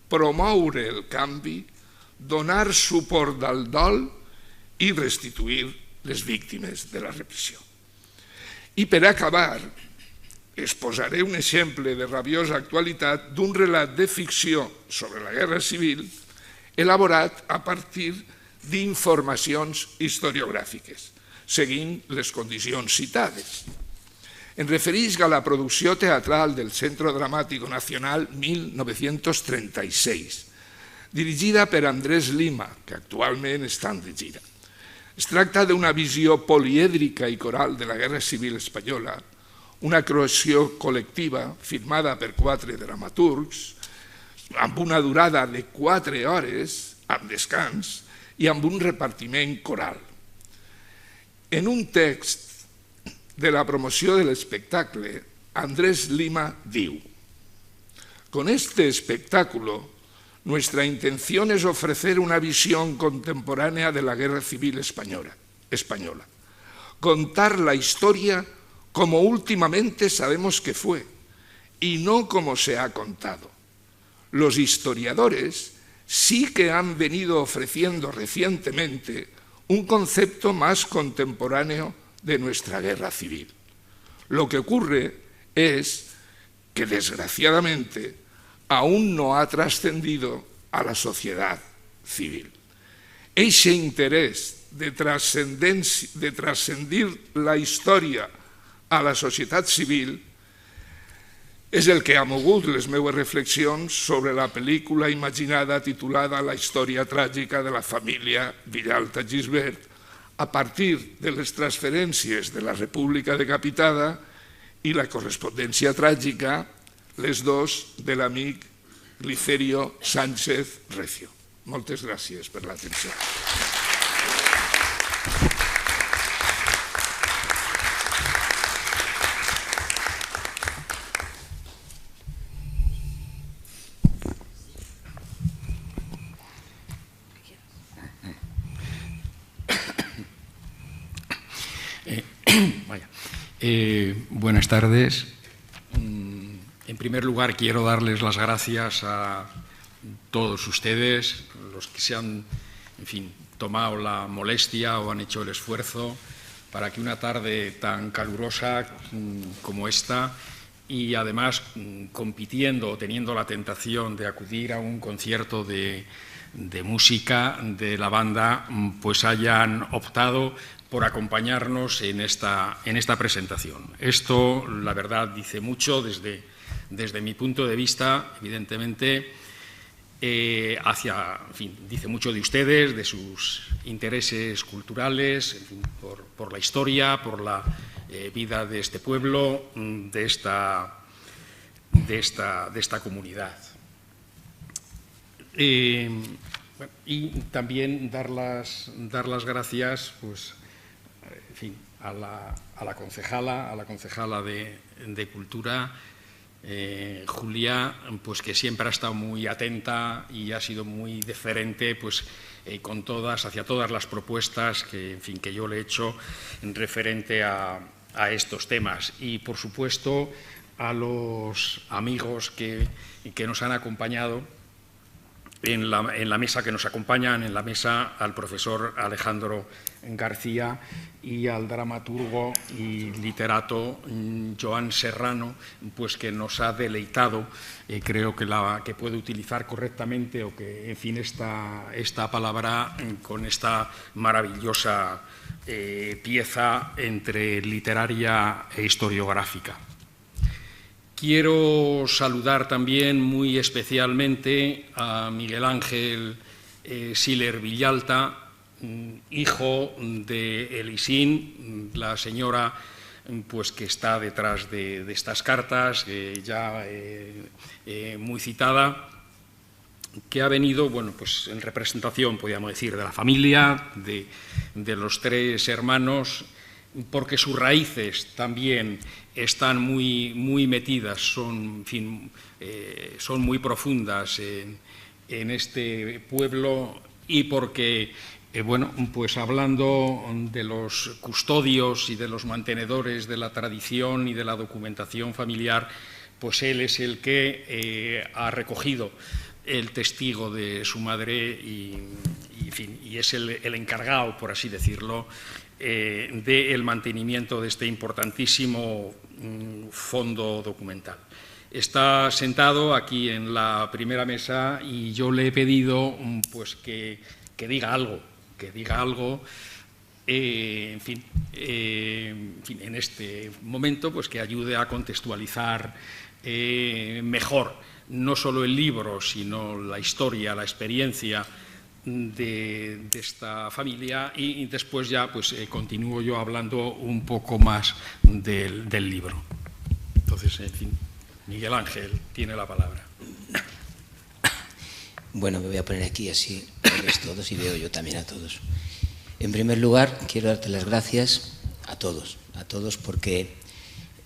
promoure el canvi, donar suport al dol i restituir les víctimes de la repressió. I per acabar, exposaré un exemple de rabiosa actualitat d'un relat de ficció sobre la guerra civil elaborat a partir d'informacions historiogràfiques, seguint les condicions citades. Em refereix a la producció teatral del Centro Dramático Nacional 1936, dirigida per Andrés Lima, que actualment està en gira. Es tracta d'una visió polièdrica i coral de la Guerra Civil Espanyola, una creació col·lectiva firmada per 4 dramaturgs, amb una durada de 4 hores, amb descans, i amb un repartiment coral. En un text de la promoció de l'espectacle, Andrés Lima diu: «Con este espectáculo, nuestra intención es ofrecer una visión contemporánea de la Guerra Civil española. Contar la historia como últimamente sabemos que fue, y no como se ha contado. Los historiadores sí que han venido ofreciendo recientemente un concepto más contemporáneo de nuestra guerra civil. Lo que ocurre es que, desgraciadamente, aún no ha trascendido a la sociedad civil. Ese interés de trascendir la història a la societat civil és el que ha mogut les meves reflexions sobre la pel·lícula imaginada titulada La història tràgica de la família Villalta Gisbert, a partir de les transferències de la República decapitada i la correspondència tràgica, les dos de l'amic Glicerio Sánchez Recio. Moltes gràcies per l'atenció. Buenas tardes. En primer lugar, quiero darles las gracias a todos ustedes, los que se han, tomado la molestia o han hecho el esfuerzo para que una tarde tan calurosa como esta, y además compitiendo o teniendo la tentación de acudir a un concierto de música de la banda, pues hayan optado por acompañarnos en esta presentación. Esto, la verdad, dice mucho desde mi punto de vista, evidentemente, dice mucho de ustedes, de sus intereses culturales, por la historia, por la vida de este pueblo, de esta comunidad. Y también dar las gracias, pues, a la concejala de Cultura, Julia, pues, que siempre ha estado muy atenta y ha sido muy deferente, pues, hacia todas las propuestas que yo le he hecho en referente a estos temas. Y, por supuesto, a los amigos que nos han acompañado en la mesa, que nos acompañan en la mesa, al profesor Alejandro García y al dramaturgo y literato Joan Serrano, pues, que nos ha deleitado, creo que puede utilizar correctamente o que, esta palabra, con esta maravillosa pieza entre literaria e historiográfica. Quiero saludar también muy especialmente a Miguel Ángel Siller Villalta, hijo de Elisín, la señora pues que está detrás de estas cartas, ya muy citada, que ha venido, bueno, pues en representación, podríamos decir, de la familia, de los tres hermanos, porque sus raíces también están muy metidas, son, en fin, son muy profundas en este pueblo, y porque, bueno, pues hablando de los custodios y de los mantenedores de la tradición y de la documentación familiar, pues él es el que ha recogido el testigo de su madre en fin, y es el encargado, por así decirlo, del mantenimiento de este importantísimo fondo documental. Está sentado aquí en la primera mesa y yo le he pedido pues que diga algo, en fin, en este momento, pues que ayude a contextualizar mejor no solo el libro, sino la historia, la experiencia de esta familia, y después ya pues continúo yo hablando un poco más del libro. Entonces, en fin, Miguel Ángel tiene la palabra. Bueno, me voy a poner aquí así, veis todos y veo yo también a todos. En primer lugar, quiero darte las gracias a todos porque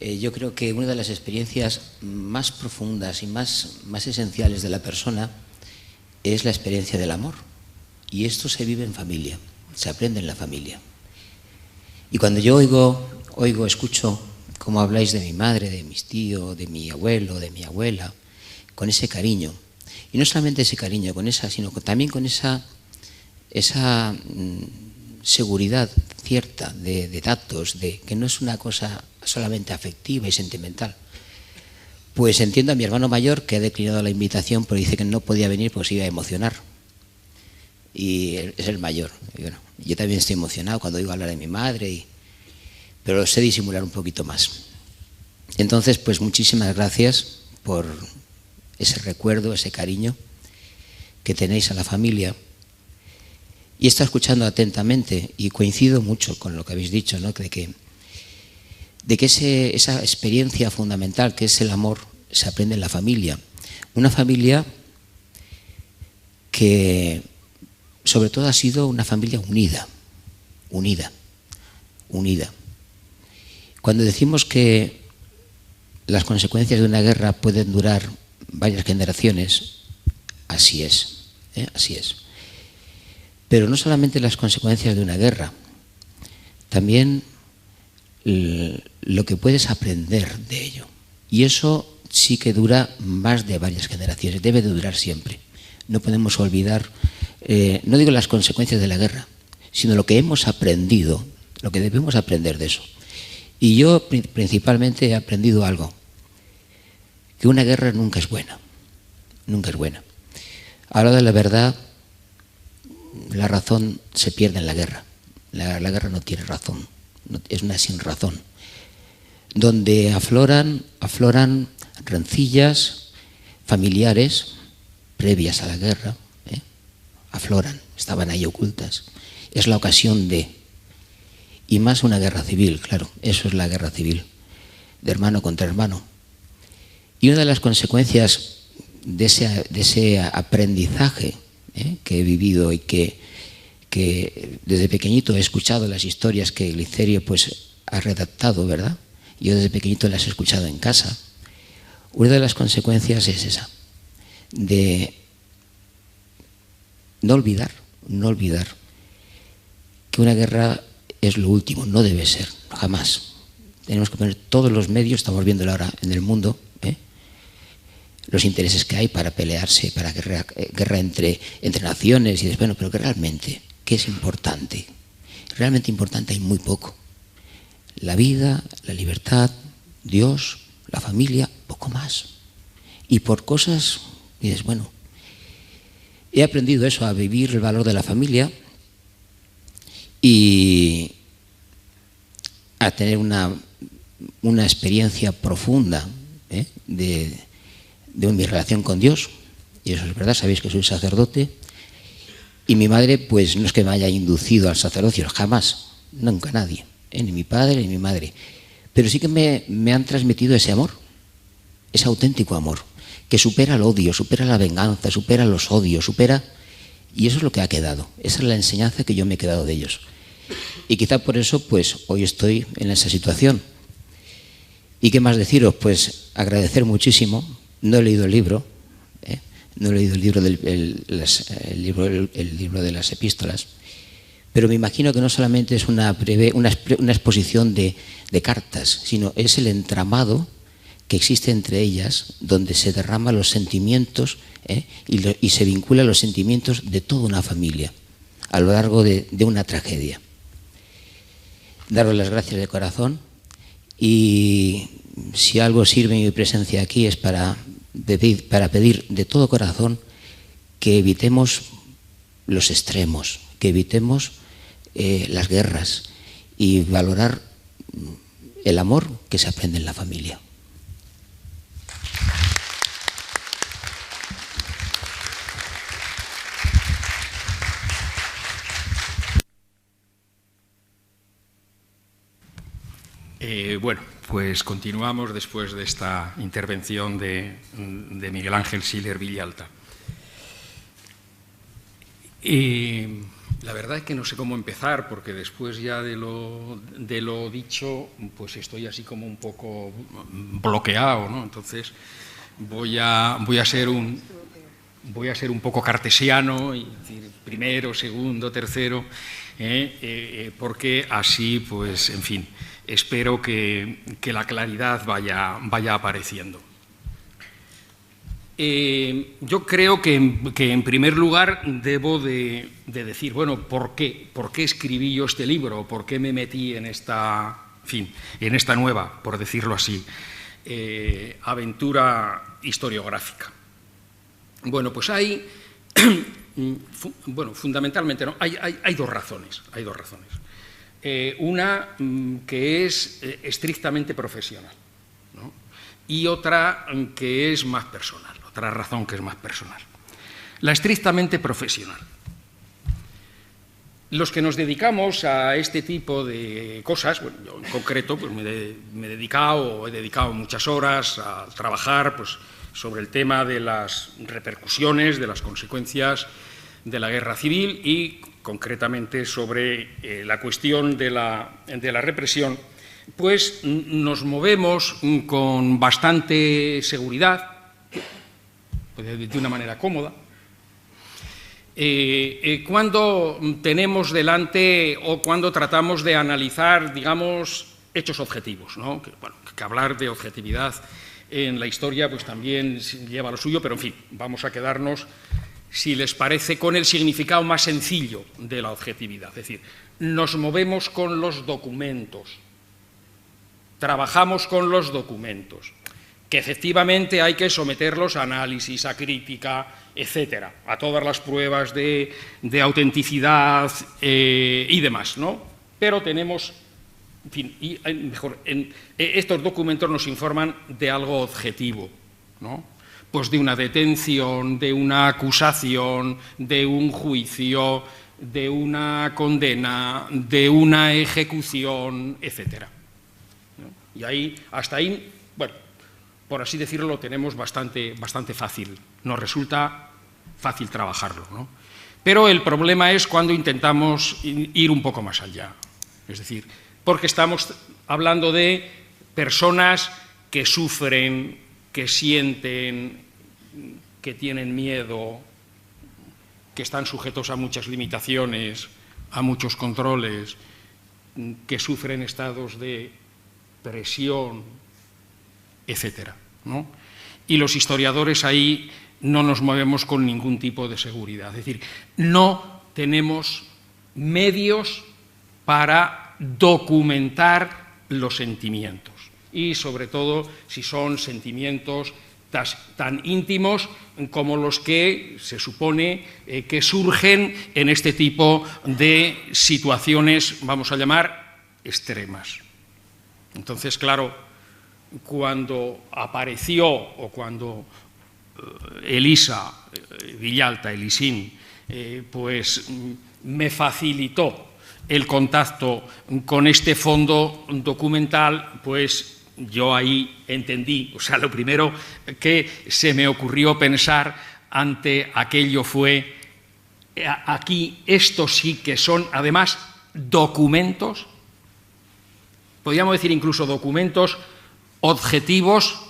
yo creo que una de las experiencias más profundas y más esenciales de la persona es la experiencia del amor. Y esto se vive en familia, se aprende en la familia. Y cuando yo escucho cómo habláis de mi madre, de mis tíos, de mi abuelo, de mi abuela, con ese cariño, y no solamente ese cariño, sino también con esa seguridad cierta de datos, de que no es una cosa solamente afectiva y sentimental. Pues entiendo a mi hermano mayor, que ha declinado la invitación, pero dice que no podía venir porque se iba a emocionar. Y es el mayor. Y bueno, yo también estoy emocionado cuando oigo hablar de mi madre, pero sé disimular un poquito más. Entonces, pues muchísimas gracias por ese recuerdo, ese cariño que tenéis a la familia. Y he estado escuchando atentamente y coincido mucho con lo que habéis dicho, ¿no? de que esa experiencia fundamental que es el amor se aprende en la familia. Una familia que sobre todo ha sido una familia unida. Cuando decimos que las consecuencias de una guerra pueden durar varias generaciones, así es, así es. Pero no solamente las consecuencias de una guerra, también lo que puedes aprender de ello. Y eso sí que dura más de varias generaciones, debe de durar siempre. No podemos olvidar, no digo las consecuencias de la guerra, sino lo que hemos aprendido, lo que debemos aprender de eso. Y yo principalmente he aprendido algo, que una guerra nunca es buena, nunca es buena. A la hora de la verdad, la razón se pierde en la guerra. La guerra no tiene razón, es una sin razón. Donde afloran rencillas familiares previas a la guerra, afloran, estaban ahí ocultas. Es la ocasión de, y más una guerra civil, claro, eso es la guerra civil, de hermano contra hermano. Y una de las consecuencias de ese aprendizaje que he vivido y que desde pequeñito he escuchado las historias que Glicerio pues ha redactado, ¿verdad? Yo desde pequeñito las he escuchado en casa. Una de las consecuencias es esa, de no olvidar que una guerra es lo último, no debe ser, jamás. Tenemos que poner todos los medios, estamos viéndolo ahora en el mundo, los intereses que hay para pelearse, para guerra entre naciones, y después, bueno, pero que realmente, ¿qué es importante? Realmente importante hay muy poco. La vida, la libertad, Dios, la familia, poco más. Y por cosas, dices, bueno, he aprendido eso, a vivir el valor de la familia y a tener una experiencia profunda de mi relación con Dios. Y eso es verdad, sabéis que soy sacerdote. Y mi madre, pues no es que me haya inducido al sacerdocio, jamás, nunca nadie, ni mi padre ni mi madre. pero sí que me han transmitido ese amor, ese auténtico amor, que supera el odio, supera la venganza, supera los odios, y eso es lo que ha quedado. Esa es la enseñanza que yo me he quedado de ellos. Y quizá por eso, pues, hoy estoy en esa situación. ¿Y qué más deciros? Pues agradecer muchísimo. No he leído el libro, no he leído el libro, el libro de las epístolas, pero me imagino que no solamente es una exposición de cartas, sino es el entramado que existe entre ellas, donde se derraman los sentimientos y se vinculan los sentimientos de toda una familia a lo largo de una tragedia. Daros las gracias de corazón, y si algo sirve mi presencia aquí es para pedir de todo corazón que evitemos los extremos, que evitemos las guerras y valorar el amor que se aprende en la familia. Bueno, pues continuamos después de esta intervención de Miguel Ángel Siller Villalta. La verdad es que no sé cómo empezar, porque después ya de lo dicho, pues estoy así como un poco bloqueado, ¿no? Entonces voy a ser un poco cartesiano, y decir primero, segundo, tercero, porque así, pues, en fin, espero que la claridad vaya apareciendo. Yo creo que en primer lugar debo de decir, bueno, ¿por qué escribí yo este libro? ¿Por qué me metí en esta nueva, por decirlo así, aventura historiográfica? Bueno, pues hay, fundamentalmente, ¿no? Hay dos razones. Una que es estrictamente profesional, ¿no? Y otra que es más personal, otra razón que es más personal. La estrictamente profesional. Los que nos dedicamos a este tipo de cosas, bueno, yo en concreto pues he dedicado muchas horas a trabajar pues, sobre el tema de las repercusiones, de las consecuencias de la guerra civil y concretamente sobre la cuestión de la represión, pues nos movemos con bastante seguridad, de una manera cómoda, cuando tenemos delante o cuando tratamos de analizar, digamos, hechos objetivos, ¿no? Que hablar de objetividad en la historia pues también lleva lo suyo, pero en fin, vamos a quedarnos, si les parece, con el significado más sencillo de la objetividad. Es decir, nos movemos con los documentos, trabajamos con los documentos, que efectivamente hay que someterlos a análisis, a crítica, etcétera, a todas las pruebas de autenticidad y demás, ¿no? Pero tenemos, en fin, estos documentos nos informan de algo objetivo, ¿no? Pues de una detención, de una acusación, de un juicio, de una condena, de una ejecución, etcétera, ¿no? Y ahí, hasta ahí, bueno, por así decirlo, lo tenemos bastante fácil, nos resulta fácil trabajarlo, ¿no? Pero el problema es cuando intentamos ir un poco más allá, es decir, porque estamos hablando de personas que sufren, que sienten, que tienen miedo, que están sujetos a muchas limitaciones, a muchos controles, que sufren estados de presión, etcétera, ¿no? Y los historiadores ahí no nos movemos con ningún tipo de seguridad, es decir, no tenemos medios para documentar los sentimientos y sobre todo si son sentimientos tan íntimos como los que se supone que surgen en este tipo de situaciones, vamos a llamar, extremas. Entonces, claro, cuando apareció o cuando Elisa Villalta, Elisín, pues me facilitó el contacto con este fondo documental, pues yo ahí entendí, o sea, lo primero que se me ocurrió pensar ante aquello fue, aquí esto sí que son, además, documentos, podríamos decir incluso documentos objetivos,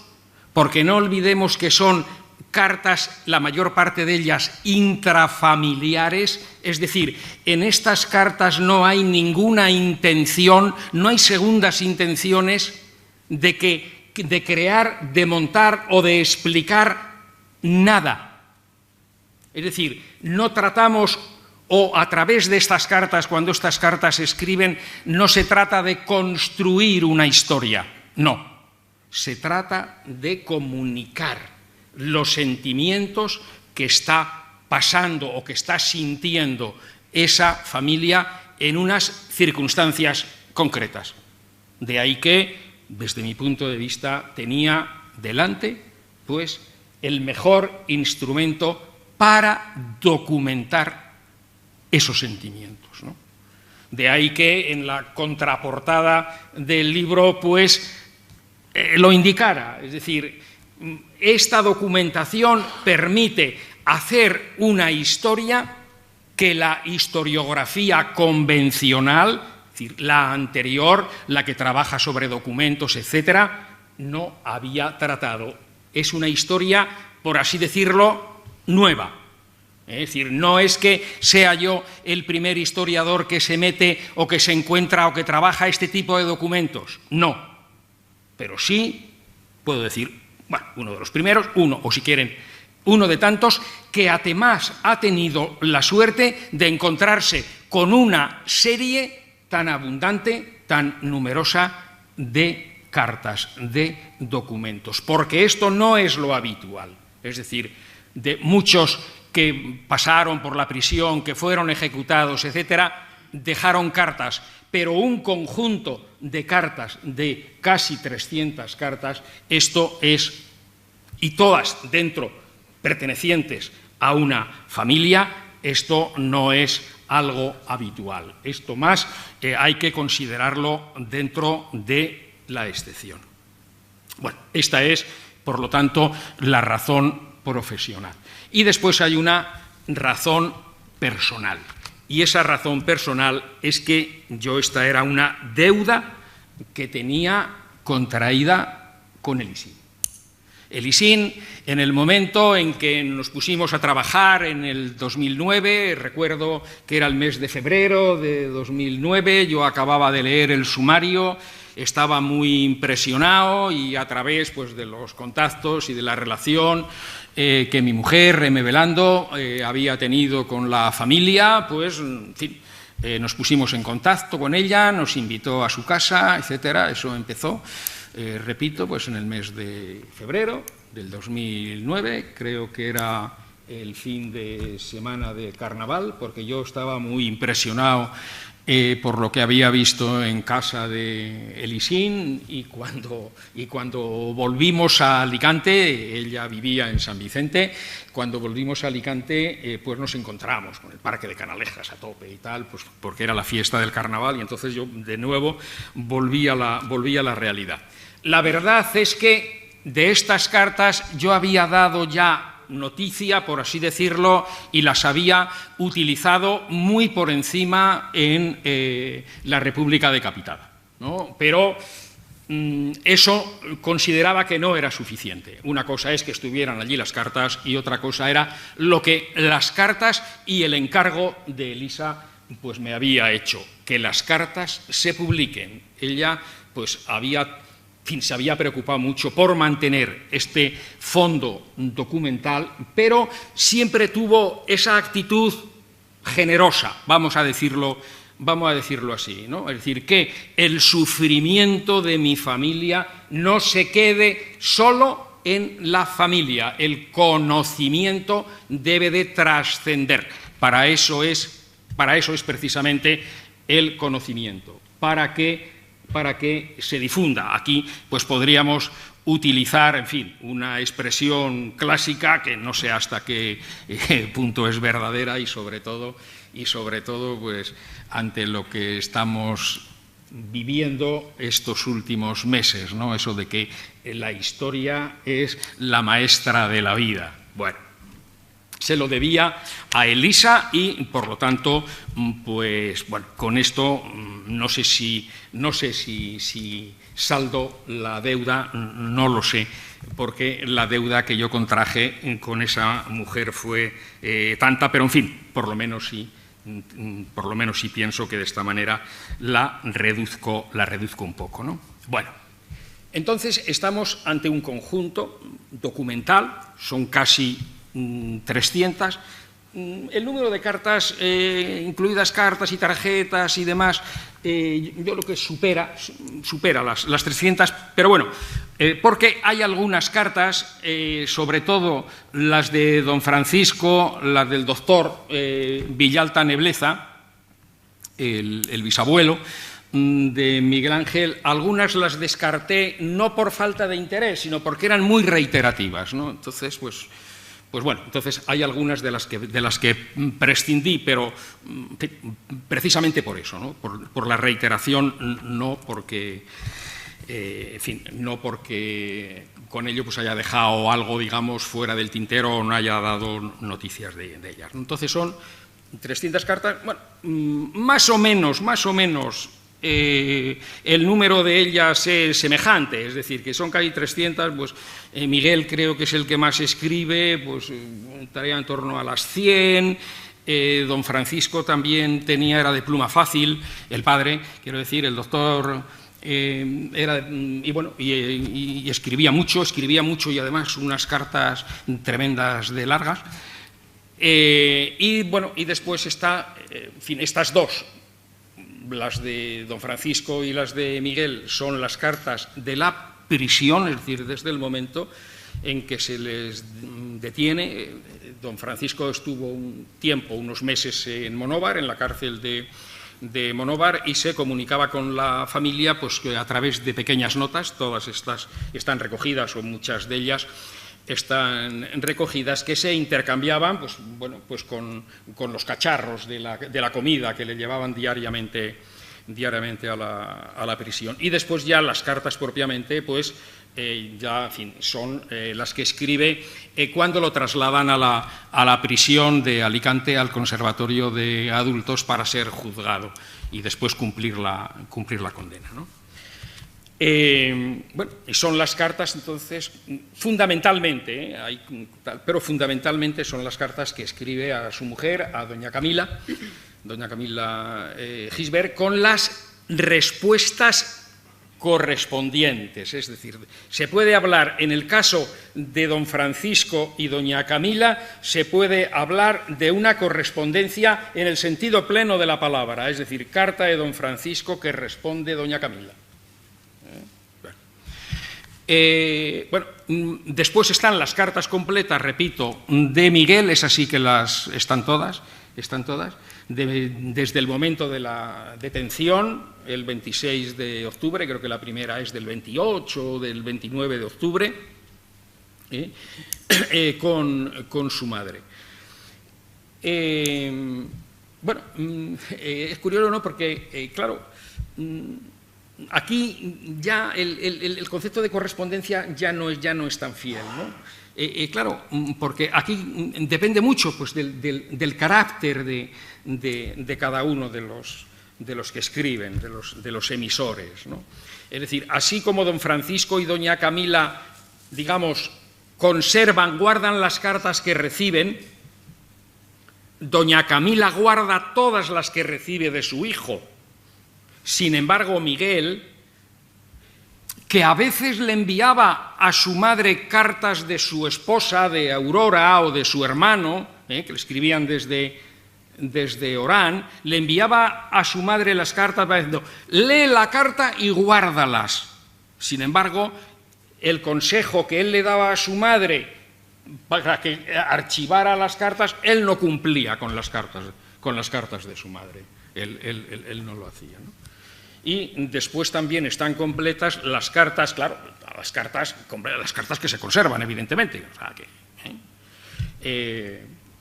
porque no olvidemos que son cartas, la mayor parte de ellas intrafamiliares, es decir, en estas cartas no hay ninguna intención, no hay segundas intenciones de crear, de montar o de explicar nada. Es decir, no tratamos, o a través de estas cartas, cuando estas cartas se escriben, no se trata de construir una historia, no. Se trata de comunicar los sentimientos que está pasando o que está sintiendo esa familia en unas circunstancias concretas. De ahí que, desde mi punto de vista, tenía delante, pues, el mejor instrumento para documentar esos sentimientos, ¿no? De ahí que en la contraportada del libro, pues, lo indicara, es decir, esta documentación permite hacer una historia que la historiografía convencional, es decir, la anterior, la que trabaja sobre documentos, etcétera, no había tratado. Es una historia, por así decirlo, nueva. Es decir, no es que sea yo el primer historiador que se mete o que se encuentra o que trabaja este tipo de documentos, no. Pero sí, puedo decir, bueno, uno de los primeros, o si quieren, uno de tantos, que además ha tenido la suerte de encontrarse con una serie tan abundante, tan numerosa de cartas, de documentos, porque esto no es lo habitual. Es decir, de muchos que pasaron por la prisión, que fueron ejecutados, etcétera, dejaron cartas, pero un conjunto de cartas, de casi 300 cartas, esto es, y todas dentro pertenecientes a una familia, esto no es algo habitual. Esto más hay que considerarlo dentro de la excepción. Bueno, esta es, por lo tanto, la razón profesional. Y después hay una razón personal. Y esa razón personal es que esta era una deuda que tenía contraída con el ISIN. El ISIN, en el momento en que nos pusimos a trabajar en el 2009, recuerdo que era el mes de febrero de 2009, yo acababa de leer el sumario, estaba muy impresionado y a través, pues, de los contactos y de la relación que mi mujer, M. Velando, había tenido con la familia, pues, en fin, nos pusimos en contacto con ella, nos invitó a su casa, etcétera. Eso empezó, repito, pues en el mes de febrero del 2009, creo que era el fin de semana de Carnaval, porque yo estaba muy impresionado por lo que había visto en casa de Elisín, y cuando volvimos a Alicante, ella vivía en San Vicente, cuando volvimos a Alicante pues nos encontramos con el Parque de Canalejas a tope y tal, pues porque era la fiesta del Carnaval, y entonces yo de nuevo volví a la realidad. La verdad es que de estas cartas yo había dado ya noticia, por así decirlo, y las había utilizado muy por encima en la República decapitada, ¿no? Pero eso consideraba que no era suficiente. Una cosa es que estuvieran allí las cartas y otra cosa era lo que las cartas y el encargo de Elisa pues me había hecho, que las cartas se publiquen. Ella pues se había preocupado mucho por mantener este fondo documental, pero siempre tuvo esa actitud generosa, vamos a decirlo así, ¿no? Es decir, que el sufrimiento de mi familia no se quede solo en la familia, el conocimiento debe de trascender. Para eso es precisamente el conocimiento, para que se difunda. Aquí pues podríamos utilizar, en fin, una expresión clásica que no sé hasta qué punto es verdadera y sobre todo y sobre todo pues ante lo que estamos viviendo estos últimos meses, ¿no? Eso de que la historia es la maestra de la vida. Bueno, se lo debía a Elisa y, por lo tanto, pues bueno, con esto no sé si saldo la deuda, no lo sé, porque la deuda que yo contraje con esa mujer fue tanta, pero en fin, por lo menos sí pienso que de esta manera la reduzco un poco, ¿no? Bueno, entonces estamos ante un conjunto documental, son casi 300. El número de cartas, incluidas cartas y tarjetas y demás, yo creo que supera las 300, pero bueno, porque hay algunas cartas, sobre todo las de don Francisco, las del doctor Villalta Nebleza, el bisabuelo de Miguel Ángel, algunas las descarté no por falta de interés, sino porque eran muy reiterativas, ¿no? Entonces, pues bueno, entonces hay algunas de las que prescindí, pero precisamente por eso, ¿no? Por la reiteración, no porque, en fin, no porque con ello pues haya dejado algo, digamos, fuera del tintero o no haya dado noticias de ellas. Entonces son 300 cartas, bueno, más o menos. El número de ellas es semejante, es decir, que son casi 300, pues Miguel creo que es el que más escribe, pues estaría en torno a las 100, don Francisco también era de pluma fácil, el padre, quiero decir, el doctor y escribía mucho y además unas cartas tremendas de largas, y bueno, y después está, en fin, estas dos, las de don Francisco y las de Miguel, son las cartas de la prisión, es decir, desde el momento en que se les detiene. Don Francisco estuvo un tiempo, unos meses en Monóvar, en la cárcel de Monóvar, y se comunicaba con la familia pues, a través de pequeñas notas. Todas estas están recogidas, o muchas de ellas están recogidas, que se intercambiaban pues, bueno, pues con los cacharros de la comida que le llevaban diariamente a la prisión. Y después ya las cartas propiamente, pues ya, en fin, son las que escribe cuando lo trasladan a la prisión de Alicante, al conservatorio de adultos, para ser juzgado y después cumplir la condena, ¿no? Bueno, son las cartas, entonces, fundamentalmente, pero fundamentalmente son las cartas que escribe a su mujer, a doña Camila Gisbert, con las respuestas correspondientes. Es decir, se puede hablar, en el caso de don Francisco y doña Camila, se puede hablar de una correspondencia en el sentido pleno de la palabra, es decir, carta de don Francisco que responde doña Camila. Bueno, después están las cartas completas, repito, de Miguel, es así que están todas, desde el momento de la detención, el 26 de octubre, creo que la primera es del 28 o del 29 de octubre, con su madre. Bueno, es curioso, ¿no? Porque, claro, aquí ya el concepto de correspondencia ya no es tan fiel, ¿no? Claro, porque aquí depende mucho pues, del carácter de cada uno de los que escriben, de los emisores, ¿no? Es decir, así como don Francisco y doña Camila, digamos, guardan las cartas que reciben, doña Camila guarda todas las que recibe de su hijo. Sin embargo, Miguel, que a veces le enviaba a su madre cartas de su esposa, de Aurora, o de su hermano, que le escribían desde Orán, le enviaba a su madre las cartas diciendo, lee la carta y guárdalas. Sin embargo, el consejo que él le daba a su madre para que archivara las cartas, él no cumplía con las cartas de su madre. Él no lo hacía, ¿no? Y después también están completas las cartas, claro, las cartas que se conservan, evidentemente. O sea,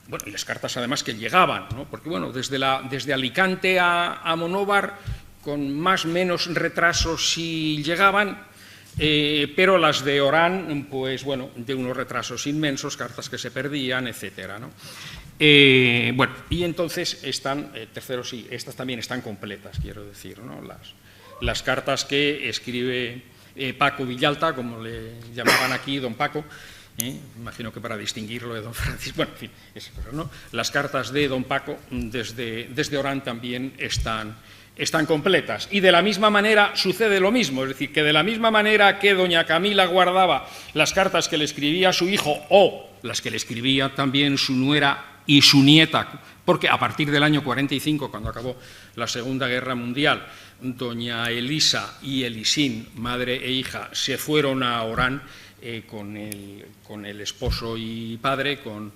bueno, y las cartas además que llegaban, ¿no? Porque bueno, desde Alicante a Monóvar, con más o menos retrasos sí llegaban, pero las de Orán, pues bueno, de unos retrasos inmensos, cartas que se perdían, etcétera, ¿no? Bueno, y entonces están, tercero sí, estas también están completas, quiero decir, ¿no? Las cartas que escribe Paco Villalta, como le llamaban aquí, don Paco, imagino que para distinguirlo de don Francisco, bueno, en fin, esas cosas, ¿no? Las cartas de don Paco desde Orán también están completas. Y de la misma manera sucede lo mismo, es decir, que de la misma manera que doña Camila guardaba las cartas que le escribía a su hijo o las que le escribía también su nuera y su nieta, porque a partir del año 45, cuando acabó la Segunda Guerra Mundial, doña Elisa y Elisín, madre e hija, se fueron a Orán con el esposo y padre, con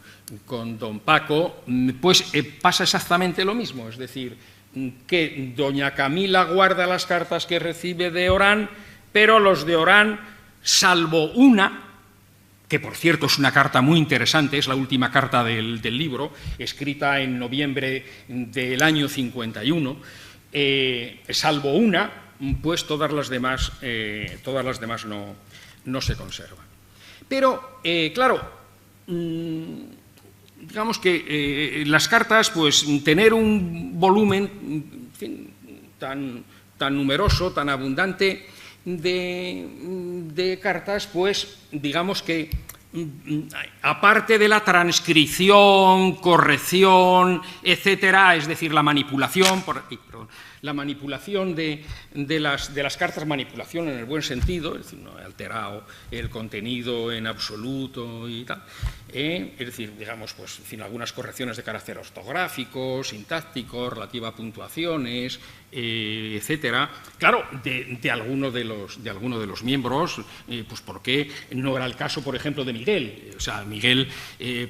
don Paco, pues pasa exactamente lo mismo, es decir, que doña Camila guarda las cartas que recibe de Orán, pero los de Orán, salvo una, que por cierto es una carta muy interesante, es la última carta del libro, escrita en noviembre del año 51, salvo una, pues todas las demás no se conservan. Pero, claro, digamos que las cartas, pues tener un volumen, en fin, tan numeroso, tan abundante de cartas, pues digamos que aparte de la transcripción, corrección, etcétera, es decir, la manipulación, la manipulación de las cartas, manipulación en el buen sentido, es decir, no he alterado el contenido en absoluto y tal, es decir, digamos, pues, en fin, algunas correcciones de carácter ortográfico, sintáctico, relativa a puntuaciones, etcétera. Claro, de alguno de los miembros, pues porque no era el caso, por ejemplo, de Miguel. O sea, Miguel,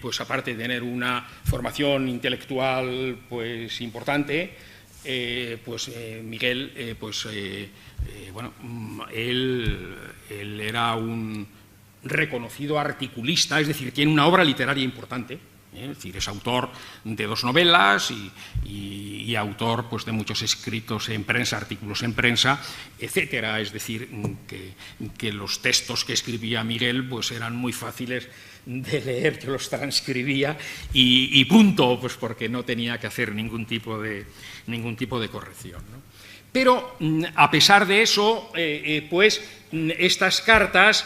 pues aparte de tener una formación intelectual, pues importante, pues Miguel, bueno, él era un reconocido articulista, es decir, tiene una obra literaria importante, es decir, es autor de 2 novelas y autor, pues, de muchos escritos en prensa, artículos en prensa, etcétera. Es decir, que los textos que escribía Miguel, pues eran muy fáciles de leer, yo los transcribía y punto, pues porque no tenía que hacer ningún tipo de corrección, ¿no? Pero a pesar de eso, pues estas cartas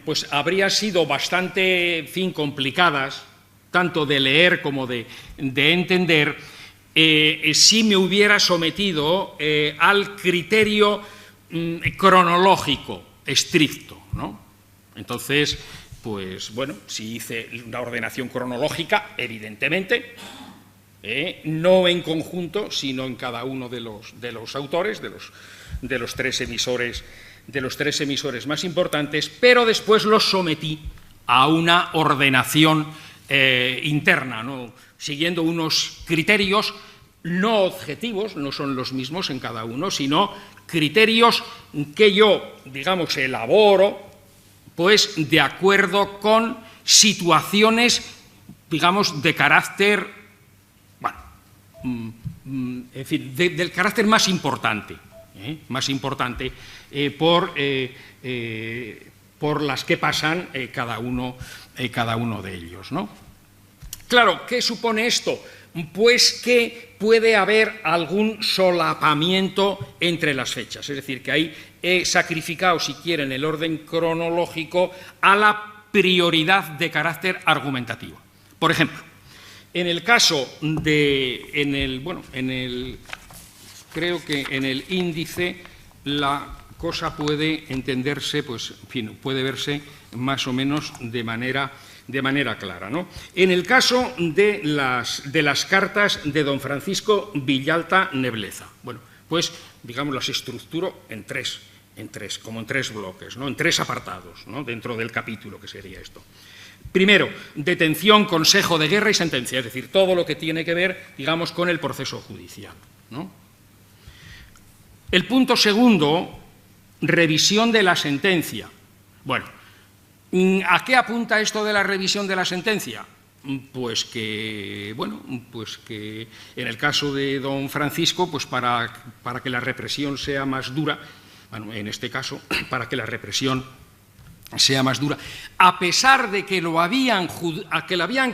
pues habrían sido bastante, en fin, complicadas, tanto de leer como de entender, si me hubiera sometido al criterio cronológico estricto, ¿no? Entonces, pues bueno, si hice una ordenación cronológica, evidentemente, no en conjunto, sino en cada uno de los autores, de los tres emisores más importantes, pero después los sometí a una ordenación interna, ¿no? Siguiendo unos criterios no objetivos, no son los mismos en cada uno, sino criterios que yo, digamos, elaboro, pues de acuerdo con situaciones, digamos, de carácter, bueno, en fin, del carácter más importante, por las que pasan cada uno de ellos, ¿no? Claro, ¿qué supone esto? Pues que puede haber algún solapamiento entre las fechas, es decir, que ahí he sacrificado, si quieren, el orden cronológico a la prioridad de carácter argumentativo. Por ejemplo, en el caso creo que en el índice la cosa puede entenderse, pues, en fin, puede verse más o menos de manera clara, ¿no? En el caso de las cartas de don Francisco Villalta Nebleza, bueno, pues, digamos, las estructuro en tres bloques, ¿no? En 3 apartados, ¿no? Dentro del capítulo que sería esto. Primero, detención, consejo de guerra y sentencia, es decir, todo lo que tiene que ver, digamos, con el proceso judicial, ¿no? El punto segundo, revisión de la sentencia. Bueno, ¿a qué apunta esto de la revisión de la sentencia? pues que, bueno, pues que en el caso de don Francisco, pues para que la represión sea más dura, bueno, en este caso, para que la represión sea más dura, a pesar de que lo habían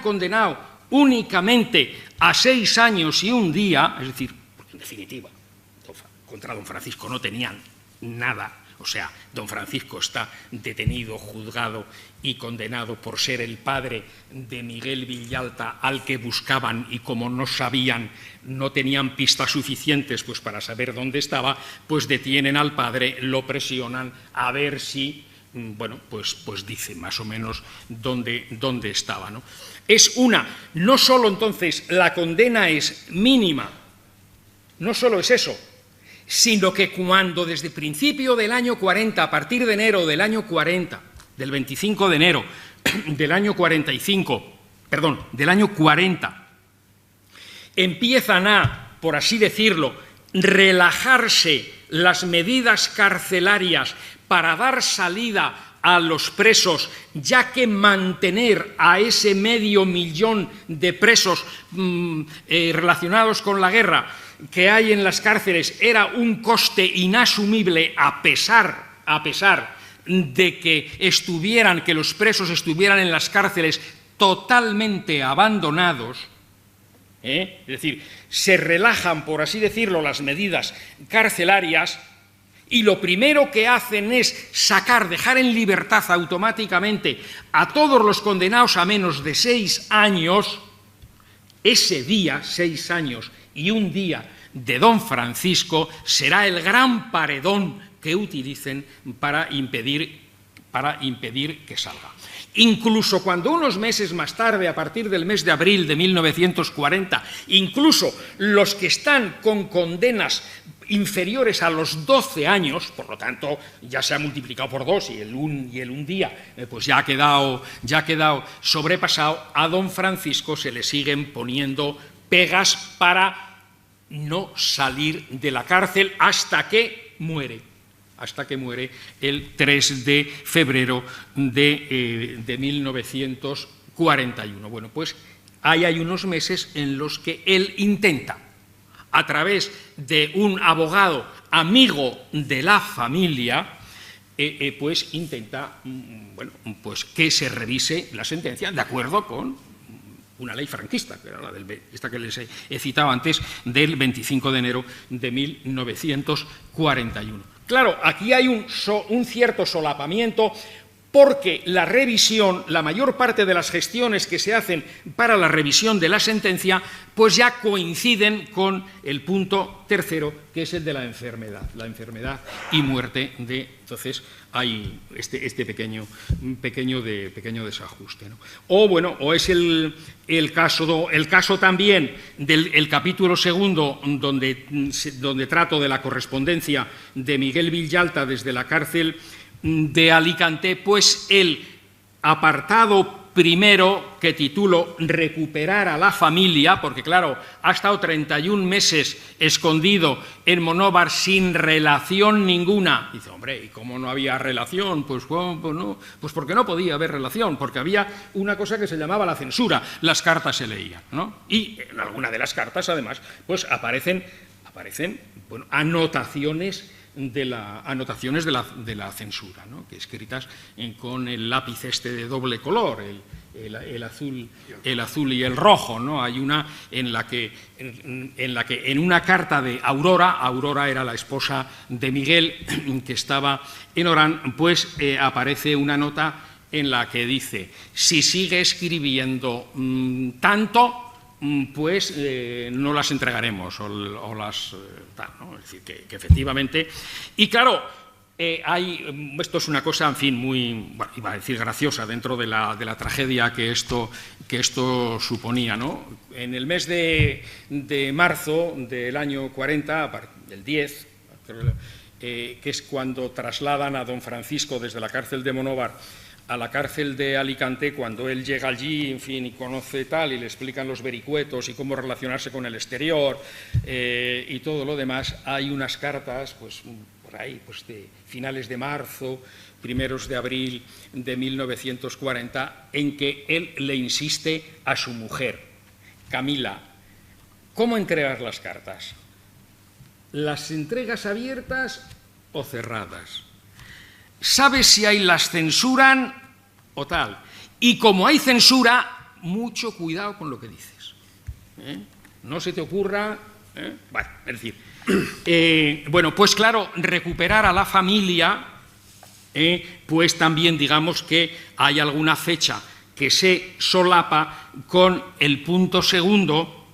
condenado únicamente a 6 años y 1 día, es decir, en definitiva, contra don Francisco no tenían nada. O sea, don Francisco está detenido, juzgado y condenado por ser el padre de Miguel Villalta, al que buscaban, y como no sabían, no tenían pistas suficientes pues para saber dónde estaba, pues detienen al padre, lo presionan a ver si, bueno, pues dice más o menos dónde estaba, ¿no? No solo entonces la condena es mínima, no solo es eso, sino que cuando desde principio del año 40, a partir de enero del año 40, del 25 de enero del año 40, empiezan a, por así decirlo, relajarse las medidas carcelarias para dar salida a los presos, ya que mantener a ese 500.000 de presos relacionados con la guerra que hay en las cárceles era un coste inasumible, a pesar de que los presos estuvieran en las cárceles totalmente abandonados, es decir, se relajan, por así decirlo, las medidas carcelarias, y lo primero que hacen es dejar en libertad automáticamente a todos los condenados a menos de 6 años, ese día, 6 años y 1 día de don Francisco, será el gran paredón que utilicen para impedir que salga. Incluso cuando unos meses más tarde, a partir del mes de abril de 1940, incluso los que están con condenas inferiores a los 12 años, por lo tanto ya se ha multiplicado por 2 y el un día pues ya ha quedado sobrepasado, a don Francisco se le siguen poniendo pegas para no salir de la cárcel hasta que muere el 3 de febrero de 1941. Bueno, pues ahí hay unos meses en los que él intenta, a través de un abogado amigo de la familia, pues intenta, bueno, pues que se revise la sentencia de acuerdo con una ley franquista, que era esta que les he citado antes, del 25 de enero de 1941. Claro, aquí hay un cierto solapamiento, porque la revisión, la mayor parte de las gestiones que se hacen para la revisión de la sentencia, pues ya coinciden con el punto tercero, que es el de la enfermedad y muerte entonces hay este pequeño desajuste, ¿no? O es el caso también del capítulo segundo, donde trato de la correspondencia de Miguel Villalta desde la cárcel de Alicante, pues el apartado primero, que titulo Recuperar a la familia, porque claro, ha estado 31 meses escondido en Monóvar sin relación ninguna. Dice, hombre, ¿y cómo no había relación? Pues porque no podía haber relación, porque había una cosa que se llamaba la censura, las cartas se leían, ¿no? Y en alguna de las cartas, además, pues aparecen bueno, anotaciones de la censura, ¿no? Que escritas con el lápiz de doble color, el azul y el rojo, ¿no? Hay una en la que en una carta de Aurora era la esposa de Miguel, que estaba en Orán, pues aparece una nota en la que dice: si sigue escribiendo tanto, pues no las entregaremos o las tal, ¿no? Es decir, que efectivamente. Y claro, esto es una cosa, en fin, muy, bueno, iba a decir graciosa, dentro de la tragedia que esto suponía, ¿no? En el mes de marzo del año 40, del 10, que es cuando trasladan a don Francisco desde la cárcel de Monóvar a la cárcel de Alicante, cuando él llega allí, en fin, y conoce tal, y le explican los vericuetos y cómo relacionarse con el exterior y todo lo demás, hay unas cartas, pues por por ahí, pues de finales de marzo, primeros de abril de 1940, en que él le insiste a su mujer, Camila, ¿cómo entregar las cartas? ¿Las entregas abiertas o cerradas? ¿Sabes si ahí las censuran o tal? Y como hay censura, mucho cuidado con lo que dices. No se te ocurra... Bueno, es decir, bueno, pues claro, recuperar a la familia, pues también digamos que hay alguna fecha que se solapa con el punto segundo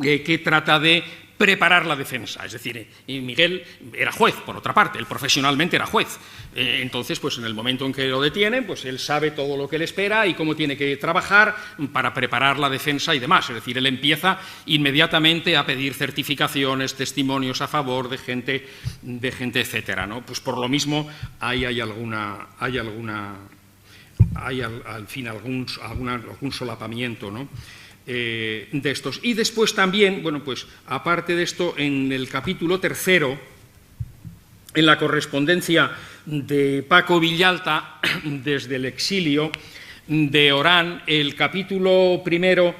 que trata de preparar la defensa. Es decir, Miguel era juez, por otra parte, él profesionalmente era juez. Entonces, pues en el momento en que lo detienen, pues él sabe todo lo que le espera y cómo tiene que trabajar para preparar la defensa y demás. Es decir, él empieza inmediatamente a pedir certificaciones, testimonios a favor de gente, etcétera, ¿no? Pues por lo mismo hay al fin algún solapamiento, ¿no? De estos. Y después también, bueno, pues aparte de esto, en el capítulo tercero, en la correspondencia de Paco Villalta desde el exilio de Orán, el capítulo primero,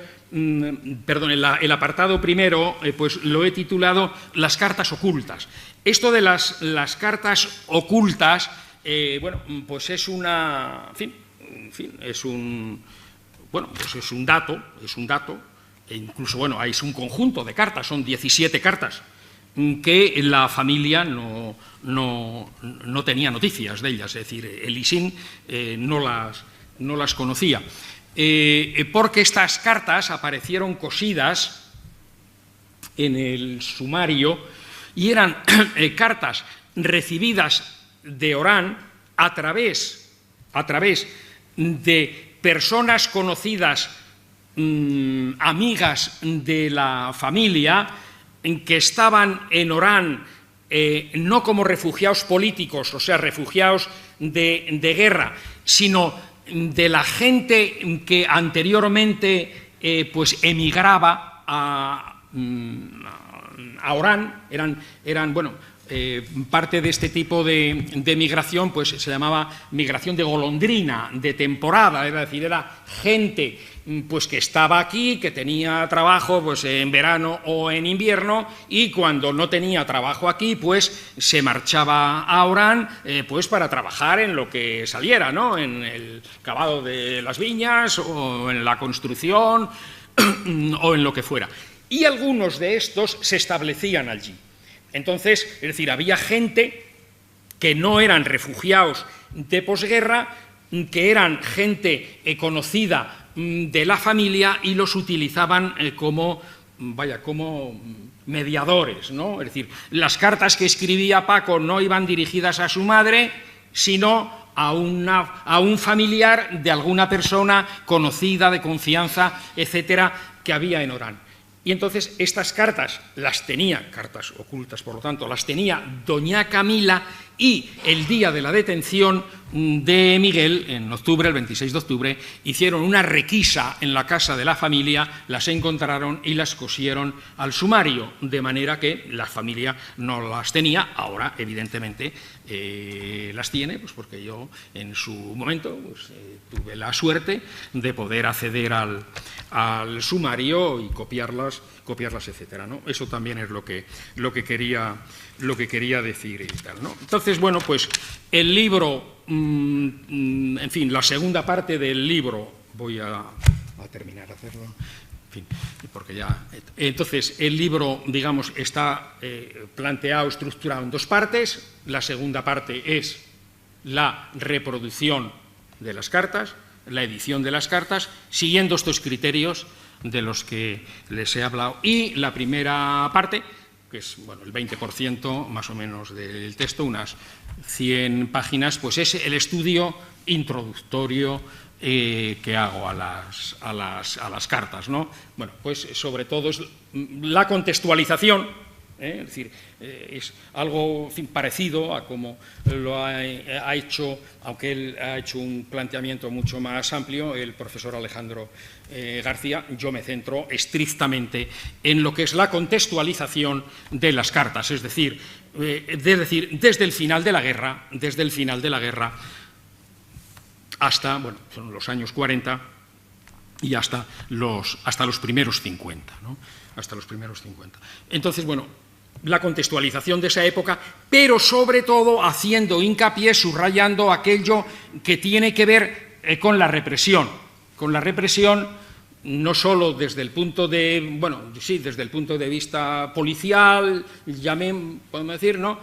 perdón, el apartado primero, pues lo he titulado Las cartas ocultas. Esto de las cartas ocultas, bueno, pues es una, en fin, es un... Bueno, pues es un dato, e incluso, bueno, es un conjunto de cartas, son 17 cartas, que la familia no tenía noticias de ellas, es decir, el ISIN no las conocía, porque estas cartas aparecieron cosidas en el sumario y eran cartas recibidas de Orán a través de personas conocidas, amigas de la familia, que estaban en Orán no como refugiados políticos, o sea, refugiados de guerra, sino de la gente que anteriormente pues emigraba a Orán, eran bueno, parte de este tipo de migración pues se llamaba migración de golondrina, de temporada, es decir, era gente pues que estaba aquí, que tenía trabajo pues en verano o en invierno, y cuando no tenía trabajo aquí pues se marchaba a Orán pues para trabajar en lo que saliera, ¿no? En el cavado de las viñas o en la construcción o en lo que fuera. Y algunos de estos se establecían allí. Entonces, es decir, había gente que no eran refugiados de posguerra, que eran gente conocida de la familia y los utilizaban como mediadores, ¿no? Es decir, las cartas que escribía Paco no iban dirigidas a su madre, sino a un familiar de alguna persona conocida, de confianza, etcétera, que había en Orán. Y entonces estas cartas las tenía, cartas ocultas por lo tanto, las tenía doña Camila, y el día de la detención de Miguel, en octubre, el 26 de octubre, hicieron una requisa en la casa de la familia, las encontraron y las cosieron al sumario, de manera que la familia no las tenía. Ahora, evidentemente, las tiene, pues porque yo en su momento pues, tuve la suerte de poder acceder al sumario y copiarlas, etcétera, ¿no? Eso también es lo que quería decir y tal, ¿no? Entonces, bueno, pues el libro, en fin, la segunda parte del libro, voy a terminar de hacerlo, en fin, porque ya... Entonces, el libro, digamos, está planteado, estructurado en dos partes. La segunda parte es la reproducción de las cartas, la edición de las cartas, siguiendo estos criterios de los que les he hablado. Y la primera parte, que es bueno, el 20% más o menos del texto, unas 100 páginas, pues es el estudio introductorio que hago a las cartas, ¿no? Bueno, pues sobre todo es la contextualización Es decir, es algo, en fin, parecido a como lo ha hecho, aunque él ha hecho un planteamiento mucho más amplio, el profesor Alejandro García. Yo me centro estrictamente en lo que es la contextualización de las cartas, es decir, desde el final de la guerra, hasta, bueno, son los años 40 y hasta los primeros 50, ¿no? Hasta los primeros 50. Entonces, bueno, la contextualización de esa época, pero sobre todo haciendo hincapié, subrayando aquello que tiene que ver con la represión no solo desde el punto de, bueno, sí, desde el punto de vista policial, podemos decir, ¿no?,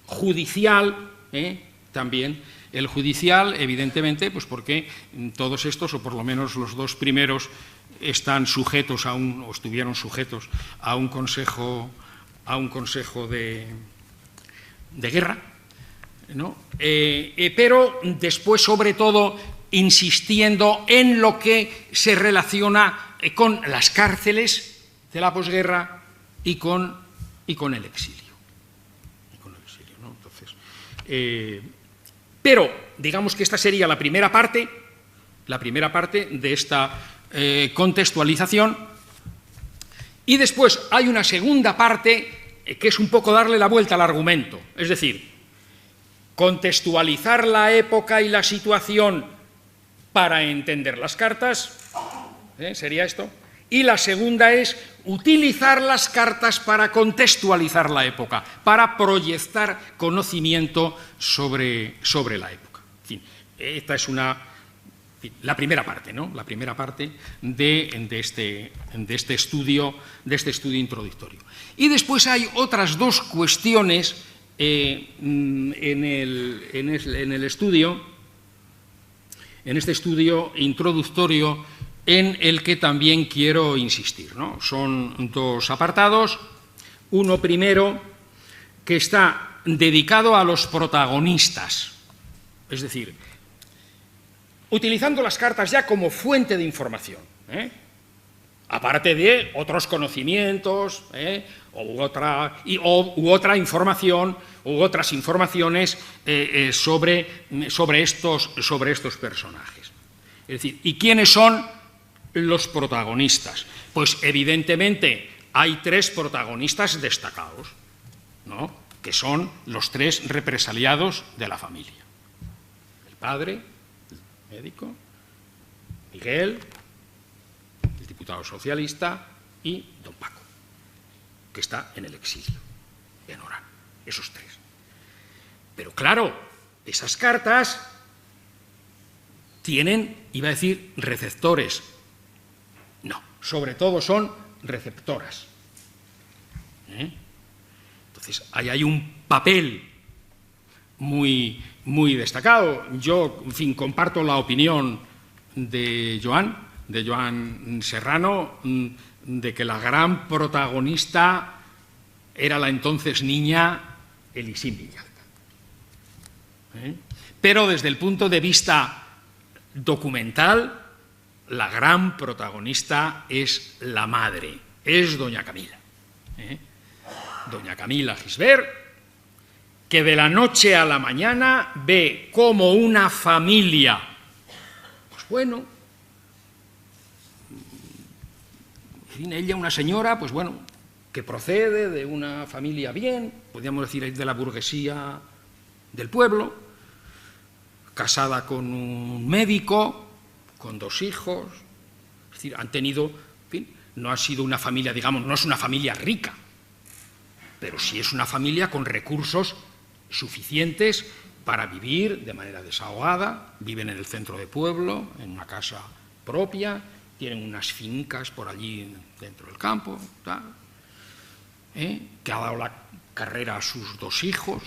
judicial, también. El judicial, evidentemente, pues porque todos estos, o por lo menos los dos primeros, están sujetos o estuvieron sujetos a un consejo de guerra, ¿no? Pero después, sobre todo, insistiendo en lo que se relaciona con las cárceles de la posguerra y con el exilio. ¿No? Entonces, pero digamos que esta sería la primera parte de esta contextualización, y después hay una segunda parte que es un poco darle la vuelta al argumento, es decir, contextualizar la época y la situación para entender las cartas, sería esto, y la segunda es utilizar las cartas para contextualizar la época, para proyectar conocimiento sobre la época. En fin, esta es la primera parte, ¿no? La primera parte de este estudio introductorio. Y después hay otras dos cuestiones en este estudio introductorio en el que también quiero insistir, ¿no? Son dos apartados. Uno primero que está dedicado a los protagonistas, es decir, utilizando las cartas ya como fuente de información, aparte de otros conocimientos u otra información u otras informaciones sobre estos personajes. Es decir, ¿y quiénes son los protagonistas? Pues evidentemente hay tres protagonistas destacados, ¿no?, que son los tres represaliados de la familia. El padre, el médico, Miguel, el diputado socialista, y don Paco, que está en el exilio, en Orán, esos tres. Pero claro, esas cartas tienen, iba a decir, receptores. No, sobre todo son receptoras. Entonces, ahí hay un papel muy, muy destacado. Yo, en fin, comparto la opinión de Joan Serrano, de que la gran protagonista era la entonces niña Elisín Villalta. Pero desde el punto de vista documental, la gran protagonista es la madre, es doña Camila. Doña Camila Gisbert, que de la noche a la mañana ve como una familia, pues bueno, ella una señora, pues bueno, que procede de una familia bien, podríamos decir de la burguesía del pueblo, casada con un médico, con dos hijos, es decir, han tenido, en fin, no ha sido una familia, digamos, no es una familia rica, pero sí es una familia con recursos suficientes para vivir de manera desahogada, viven en el centro de pueblo, en una casa propia, tienen unas fincas por allí dentro del campo, tal, que ha dado la carrera a sus dos hijos,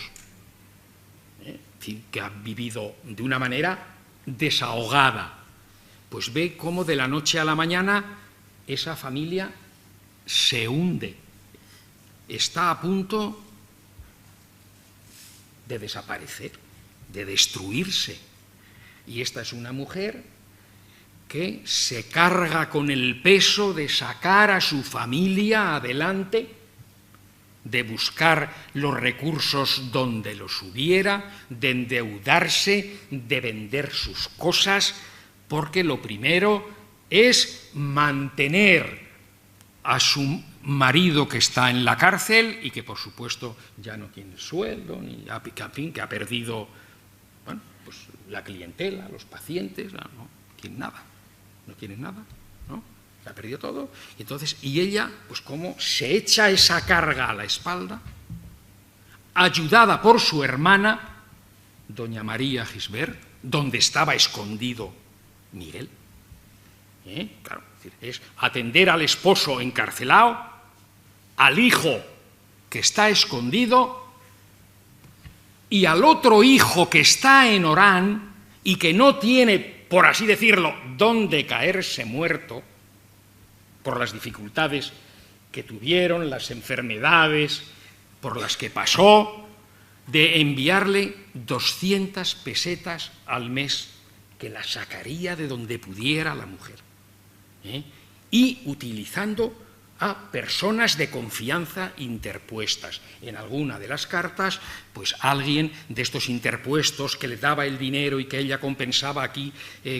que ha vivido de una manera desahogada. Pues ve cómo de la noche a la mañana esa familia se hunde, está a punto de desaparecer, de destruirse. Y esta es una mujer que se carga con el peso de sacar a su familia adelante, de buscar los recursos donde los hubiera, de endeudarse, de vender sus cosas, porque lo primero es mantener a su marido que está en la cárcel y que por supuesto ya no tiene sueldo, ni que ha perdido, bueno, pues la clientela, los pacientes, no tienen nada, ¿no? Se ha perdido todo, y ella, pues como se echa esa carga a la espalda, ayudada por su hermana, doña María Gisbert, donde estaba escondido Miguel. Claro, es atender al esposo encarcelado, al hijo que está escondido y al otro hijo que está en Orán y que no tiene, por así decirlo, dónde caerse muerto, por las dificultades que tuvieron, las enfermedades por las que pasó, de enviarle 200 pesetas al mes, que la sacaría de donde pudiera la mujer, y utilizando a personas de confianza interpuestas. En alguna de las cartas, pues alguien de estos interpuestos que le daba el dinero y que ella compensaba aquí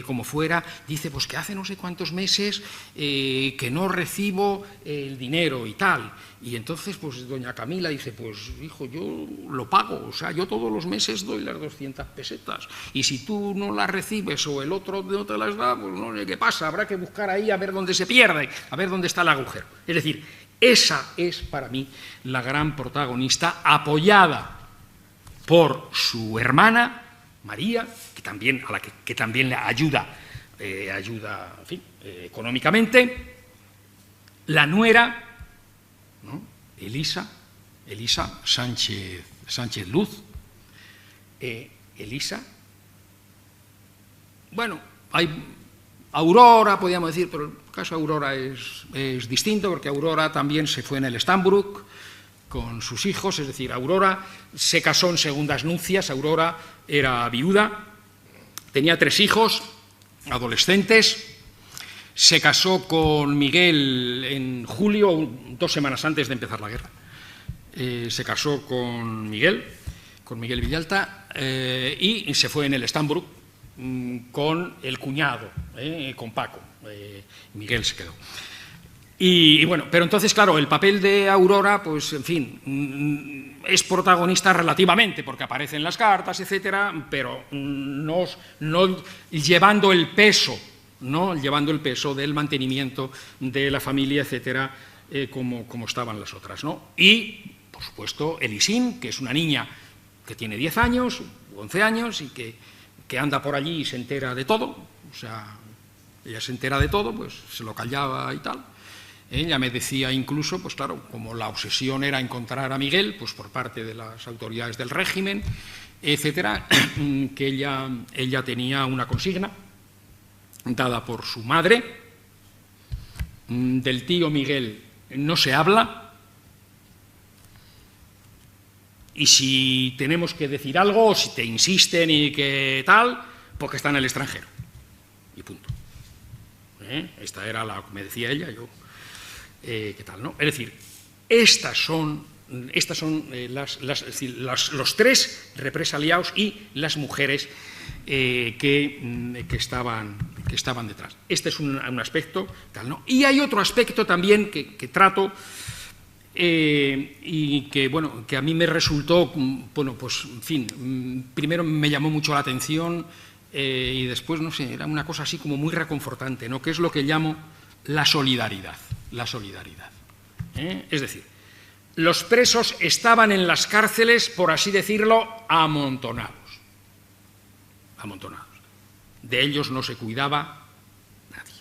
como fuera, dice pues que hace no sé cuántos meses que no recibo el dinero y tal. Y entonces pues doña Camila dice, pues hijo, yo lo pago, o sea, yo todos los meses doy las 200 pesetas. Y si tú no las recibes o el otro no te las da, pues no sé qué pasa, habrá que buscar ahí a ver dónde se pierde, a ver dónde está el agujero. Es decir, esa es para mí la gran protagonista, apoyada por su hermana María, que también, a la que también le ayuda, en fin, económicamente, la nuera, ¿no? Elisa Sánchez Luz. Elisa, bueno, hay Aurora, podríamos decir, pero el caso de Aurora es distinto, porque Aurora también se fue en el Stambrook con sus hijos, es decir, Aurora se casó en segundas nupcias. Aurora era viuda, tenía 3 hijos adolescentes. Se casó con Miguel en julio, 2 semanas antes de empezar la guerra. Se casó con Miguel Villalta, y se fue en el Stambrook con el cuñado, con Paco. Miguel se quedó. Y bueno, pero entonces, claro, el papel de Aurora, pues en fin, es protagonista relativamente, porque aparece en las cartas, etcétera, pero no llevando el peso, del mantenimiento de la familia, etcétera, como estaban las otras, ¿no? Y, por supuesto, Elisín, que es una niña que tiene 10 años, 11 años, y que anda por allí y se entera de todo, o sea, ella se entera de todo, pues se lo callaba y tal. Ella me decía incluso, pues claro, como la obsesión era encontrar a Miguel, pues por parte de las autoridades del régimen, etcétera, que ella tenía una consigna dada por su madre: del tío Miguel no se habla, y si tenemos que decir algo, o si te insisten y que tal, porque está en el extranjero, y punto. Esta era la que me decía ella, yo, ¿qué tal, no? Es decir, estas son los 3 represaliados y las mujeres que estaban detrás. Este es un aspecto tal, ¿no? Y hay otro aspecto también que trato, y que, bueno, que a mí me resultó, bueno, pues, en fin, primero me llamó mucho la atención, y después, no sé, era una cosa así como muy reconfortante, ¿no? Que es lo que llamo la solidaridad. Es decir, los presos estaban en las cárceles, por así decirlo, amontonados. De ellos no se cuidaba nadie.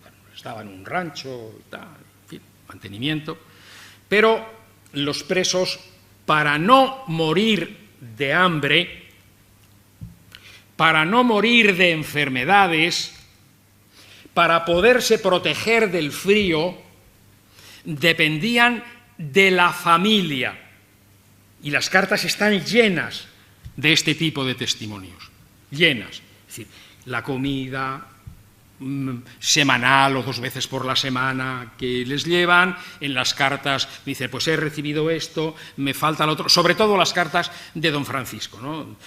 Bueno, estaba en un rancho y tal, en fin, mantenimiento. Pero los presos, para no morir de hambre, para no morir de enfermedades, para poderse proteger del frío, dependían de la familia. Y las cartas están llenas de este tipo de testimonios. Llenas. Es decir, la comida, semanal o 2 veces por la semana que les llevan. En las cartas dice, pues he recibido esto, me falta lo otro, sobre todo las cartas de don Francisco, ¿no?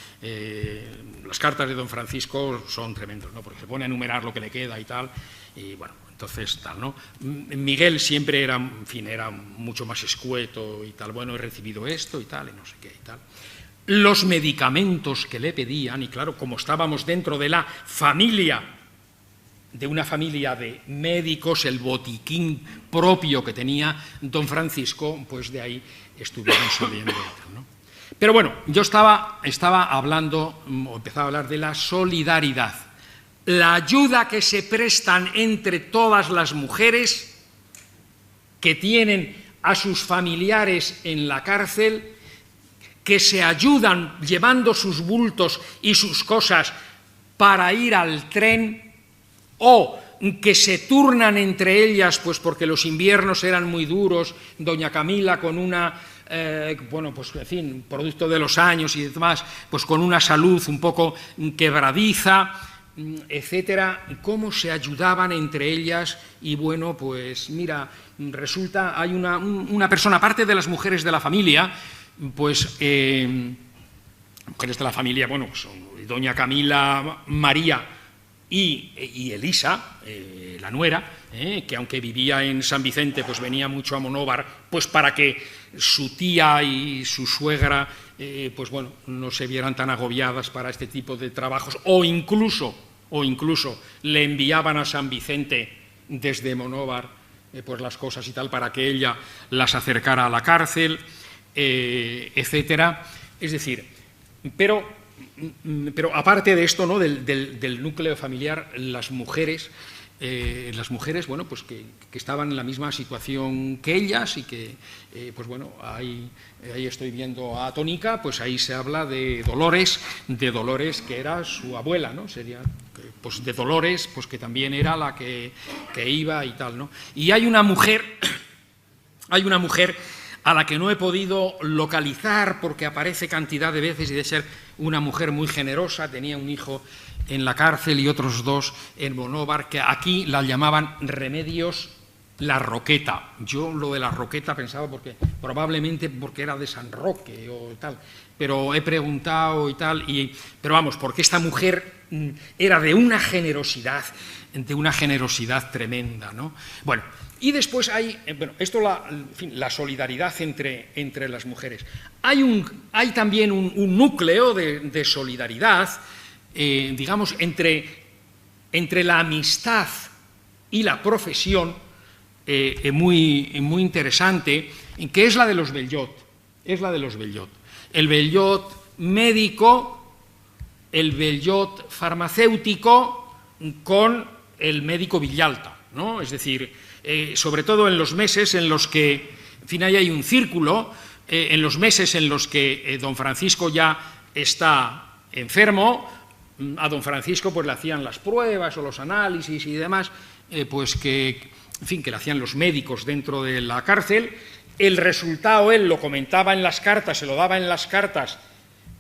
Las cartas de don Francisco son tremendos, ¿no? Porque se pone a enumerar lo que le queda y tal, y bueno, entonces tal, ¿no? Miguel siempre era, en fin, era mucho más escueto y tal, bueno, he recibido esto y tal, y no sé qué y tal. Los medicamentos que le pedían, y claro, como estábamos dentro de la familia, de una familia de médicos, el botiquín propio que tenía don Francisco, pues de ahí estuvieron saliendo, ¿no? Pero bueno, yo estaba hablando, o empezaba a hablar de la solidaridad, la ayuda que se prestan entre todas las mujeres que tienen a sus familiares en la cárcel, que se ayudan llevando sus bultos y sus cosas para ir al tren, o que se turnan entre ellas, pues porque los inviernos eran muy duros, doña Camila con una, bueno, pues en fin, producto de los años y demás, pues con una salud un poco quebradiza, etcétera, cómo se ayudaban entre ellas. Y bueno, pues mira, resulta, hay una persona, aparte de las mujeres de la familia, pues mujeres de la familia, bueno, pues son doña Camila, María y Elisa, la nuera, que aunque vivía en San Vicente, pues venía mucho a Monóvar, pues para que su tía y su suegra, pues bueno, no se vieran tan agobiadas para este tipo de trabajos, o incluso le enviaban a San Vicente desde Monóvar, pues las cosas y tal, para que ella las acercara a la cárcel, etcétera. Es decir, pero aparte de esto, ¿no? del núcleo familiar, las mujeres, bueno, pues que estaban en la misma situación que ellas, y que, pues bueno, ahí estoy viendo a Tónica, pues ahí se habla de Dolores, que era su abuela, ¿no? Sería, pues de Dolores, pues que también era la que iba y tal, ¿no? Y hay una mujer a la que no he podido localizar porque aparece cantidad de veces, y de ser una mujer muy generosa, tenía un hijo en la cárcel y otros 2 en Monóvar, que aquí la llamaban Remedios la Roqueta. Yo lo de la Roqueta pensaba probablemente porque era de San Roque o tal, pero he preguntado y tal, pero vamos, porque esta mujer era de una generosidad tremenda, ¿no? Bueno, y después hay, bueno, esto, en fin, la solidaridad entre las mujeres. Hay también un núcleo de solidaridad, digamos, entre la amistad y la profesión, muy interesante, que es la de los Bellot. El Bellot médico, el Bellot farmacéutico con el médico Villalta, ¿no? Es decir, sobre todo en los meses en los que, en fin, ahí hay un círculo, en los meses en los que don Francisco ya está enfermo, a don Francisco pues le hacían las pruebas o los análisis y demás, pues que, en fin, que le hacían los médicos dentro de la cárcel. El resultado él lo comentaba en las cartas, se lo daba en las cartas,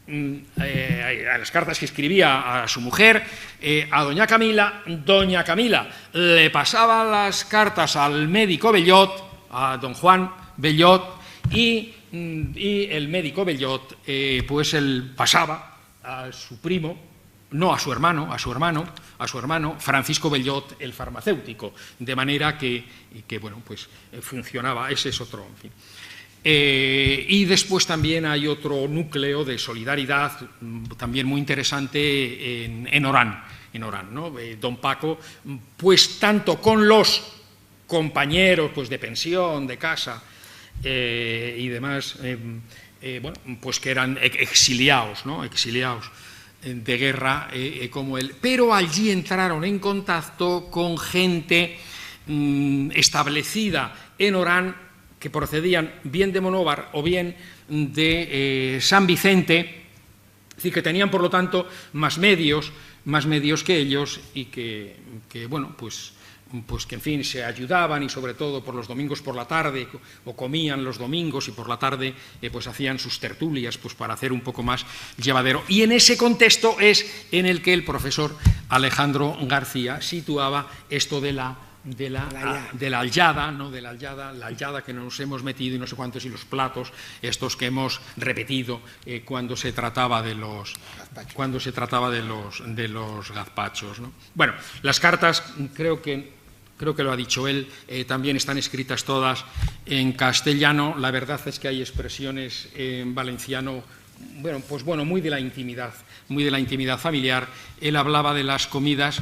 a las cartas que escribía a su mujer, a doña Camila le pasaba las cartas al médico Bellot, a don Juan Bellot, y el médico Bellot pues él pasaba a su primo, no, a su hermano, Francisco Bellot, el farmacéutico, de manera que bueno, pues funcionaba. Ese es otro, en fin. Y después también hay otro núcleo de solidaridad también muy interesante en Orán, ¿no? Don Paco, pues tanto con los compañeros, pues de pensión, de casa y demás, bueno, pues que eran exiliados, ¿no? Exiliados de guerra como él, pero allí entraron en contacto con gente establecida en Orán, que procedían bien de Monóvar o bien de San Vicente, es decir, que tenían por lo tanto más medios que ellos, y que bueno, pues que en fin se ayudaban, y sobre todo por los domingos por la tarde, o comían los domingos y por la tarde pues hacían sus tertulias, pues para hacer un poco más llevadero. Y en ese contexto es en el que el profesor Alejandro García situaba esto de la aljada, ¿no? De la aljada que nos hemos metido y no sé cuántos, y los platos estos que hemos repetido cuando se trataba de los gazpachos, ¿no? Bueno, las cartas creo que lo ha dicho él, también están escritas todas en castellano. La verdad es que hay expresiones en valenciano, muy de la intimidad familiar. Él hablaba de las comidas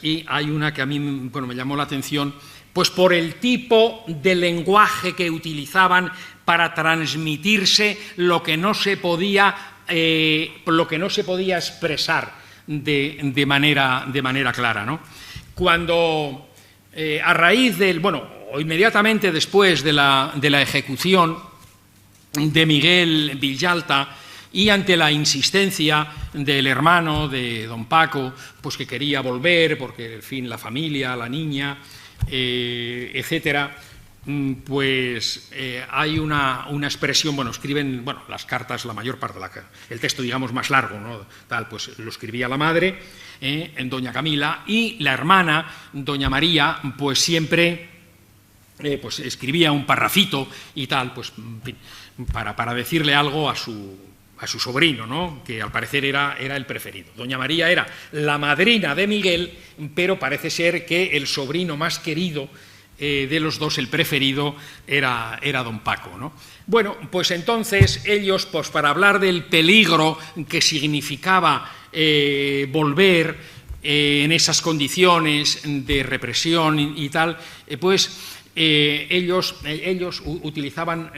y hay una que a mí me llamó la atención, pues por el tipo de lenguaje que utilizaban para transmitirse lo que no se podía expresar de manera clara, ¿no? Cuando a raíz o inmediatamente después de la ejecución de Miguel Villalta, y ante la insistencia del hermano de don Paco, pues que quería volver, porque, en fin, la familia, la niña, etcétera, pues hay una expresión, escriben, las cartas, la mayor parte, el texto, digamos, más largo, ¿no? Pues lo escribía la madre, en doña Camila, y la hermana, doña María, pues siempre pues escribía un parrafito y tal, pues, en fin, para decirle algo a su sobrino, ¿no? Que al parecer era el preferido. Doña María era la madrina de Miguel, pero parece ser que el sobrino más querido de los dos, el preferido, era don Paco, ¿no? Bueno, pues entonces ellos, pues para hablar del peligro que significaba volver en esas condiciones de represión y tal, ellos utilizaban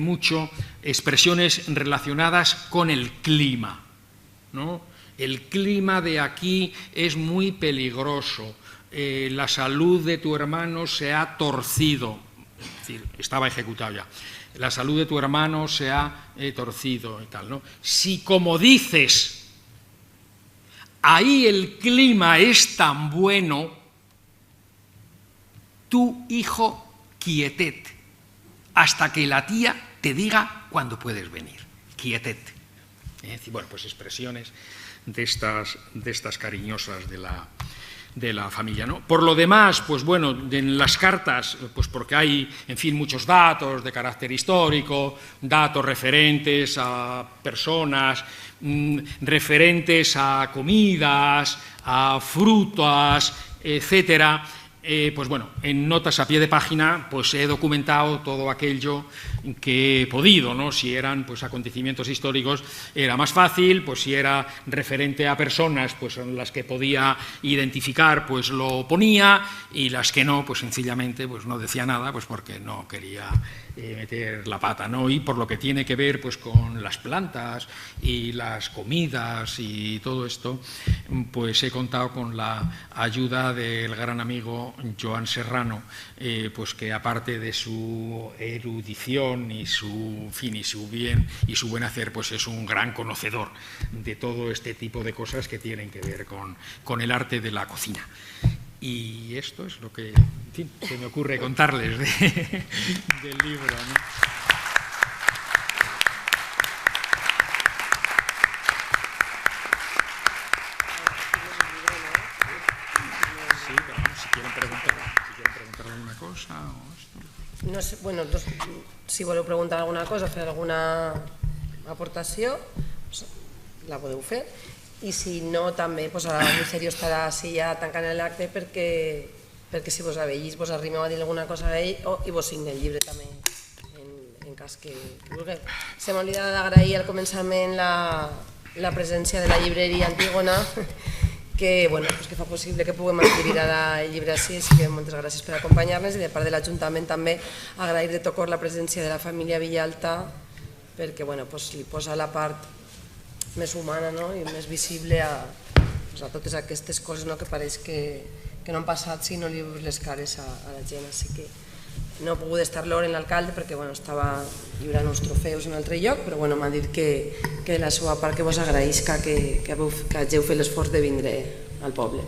mucho expresiones relacionadas con el clima, ¿no? El clima de aquí es muy peligroso, la salud de tu hermano se ha torcido, es decir, estaba ejecutado ya, la salud de tu hermano se ha torcido y tal, ¿no? Si, como dices, ahí el clima es tan bueno, tu hijo quietet, hasta que la tía te diga cuándo puedes venir. Quietet. Pues expresiones de estas cariñosas de la familia, ¿no? Por lo demás, pues en las cartas, pues porque hay, en fin, muchos datos de carácter histórico, datos referentes a personas, referentes a comidas, a frutas, etcétera. En notas a pie de página, pues he documentado todo aquello que he podido, ¿no? Si eran pues acontecimientos históricos era más fácil, pues si era referente a personas, pues en las que podía identificar, pues lo ponía, y las que no, pues sencillamente pues no decía nada, pues porque no quería meter la pata, ¿no? Y por lo que tiene que ver pues con las plantas y las comidas y todo esto, pues he contado con la ayuda del gran amigo Joan Serrano, pues que aparte de su erudición y su bien y su buen hacer, pues es un gran conocedor de todo este tipo de cosas que tienen que ver con el arte de la cocina. Y esto es lo que, en fin, se me ocurre contarles del libro, ¿no? Sí, pero vamos, si quieren preguntar alguna cosa o esto. No sé, si voleu preguntar alguna cosa, fer alguna aportació, la podeu fer. I si no, també el Lucerio estarà així ja tancant l'acte perquè si vos aveis vos arrimeu a dir alguna cosa a ell i vos signa el llibre també en cas que vulgueu. Se m'ha oblidat d'agrair al començament la presència de la llibreria Antígona que fa possible que puguem adquirir ara el llibre així, així que moltes gràcies per acompanyar-nos, i de part de l'Ajuntament també agrair de tot cor la presència de la família Villalta perquè li posa la part més humana i més visible a totes aquestes coses que pareix que no han passat si no li obres les cares a la gent. Així que no he pogut estar l'hora en l'alcalde perquè estava lliurant uns trofeus en un altre lloc, però m'ha dit que de la seva part que vos agraïsca que hàgiu fet l'esforç de vindre al poble.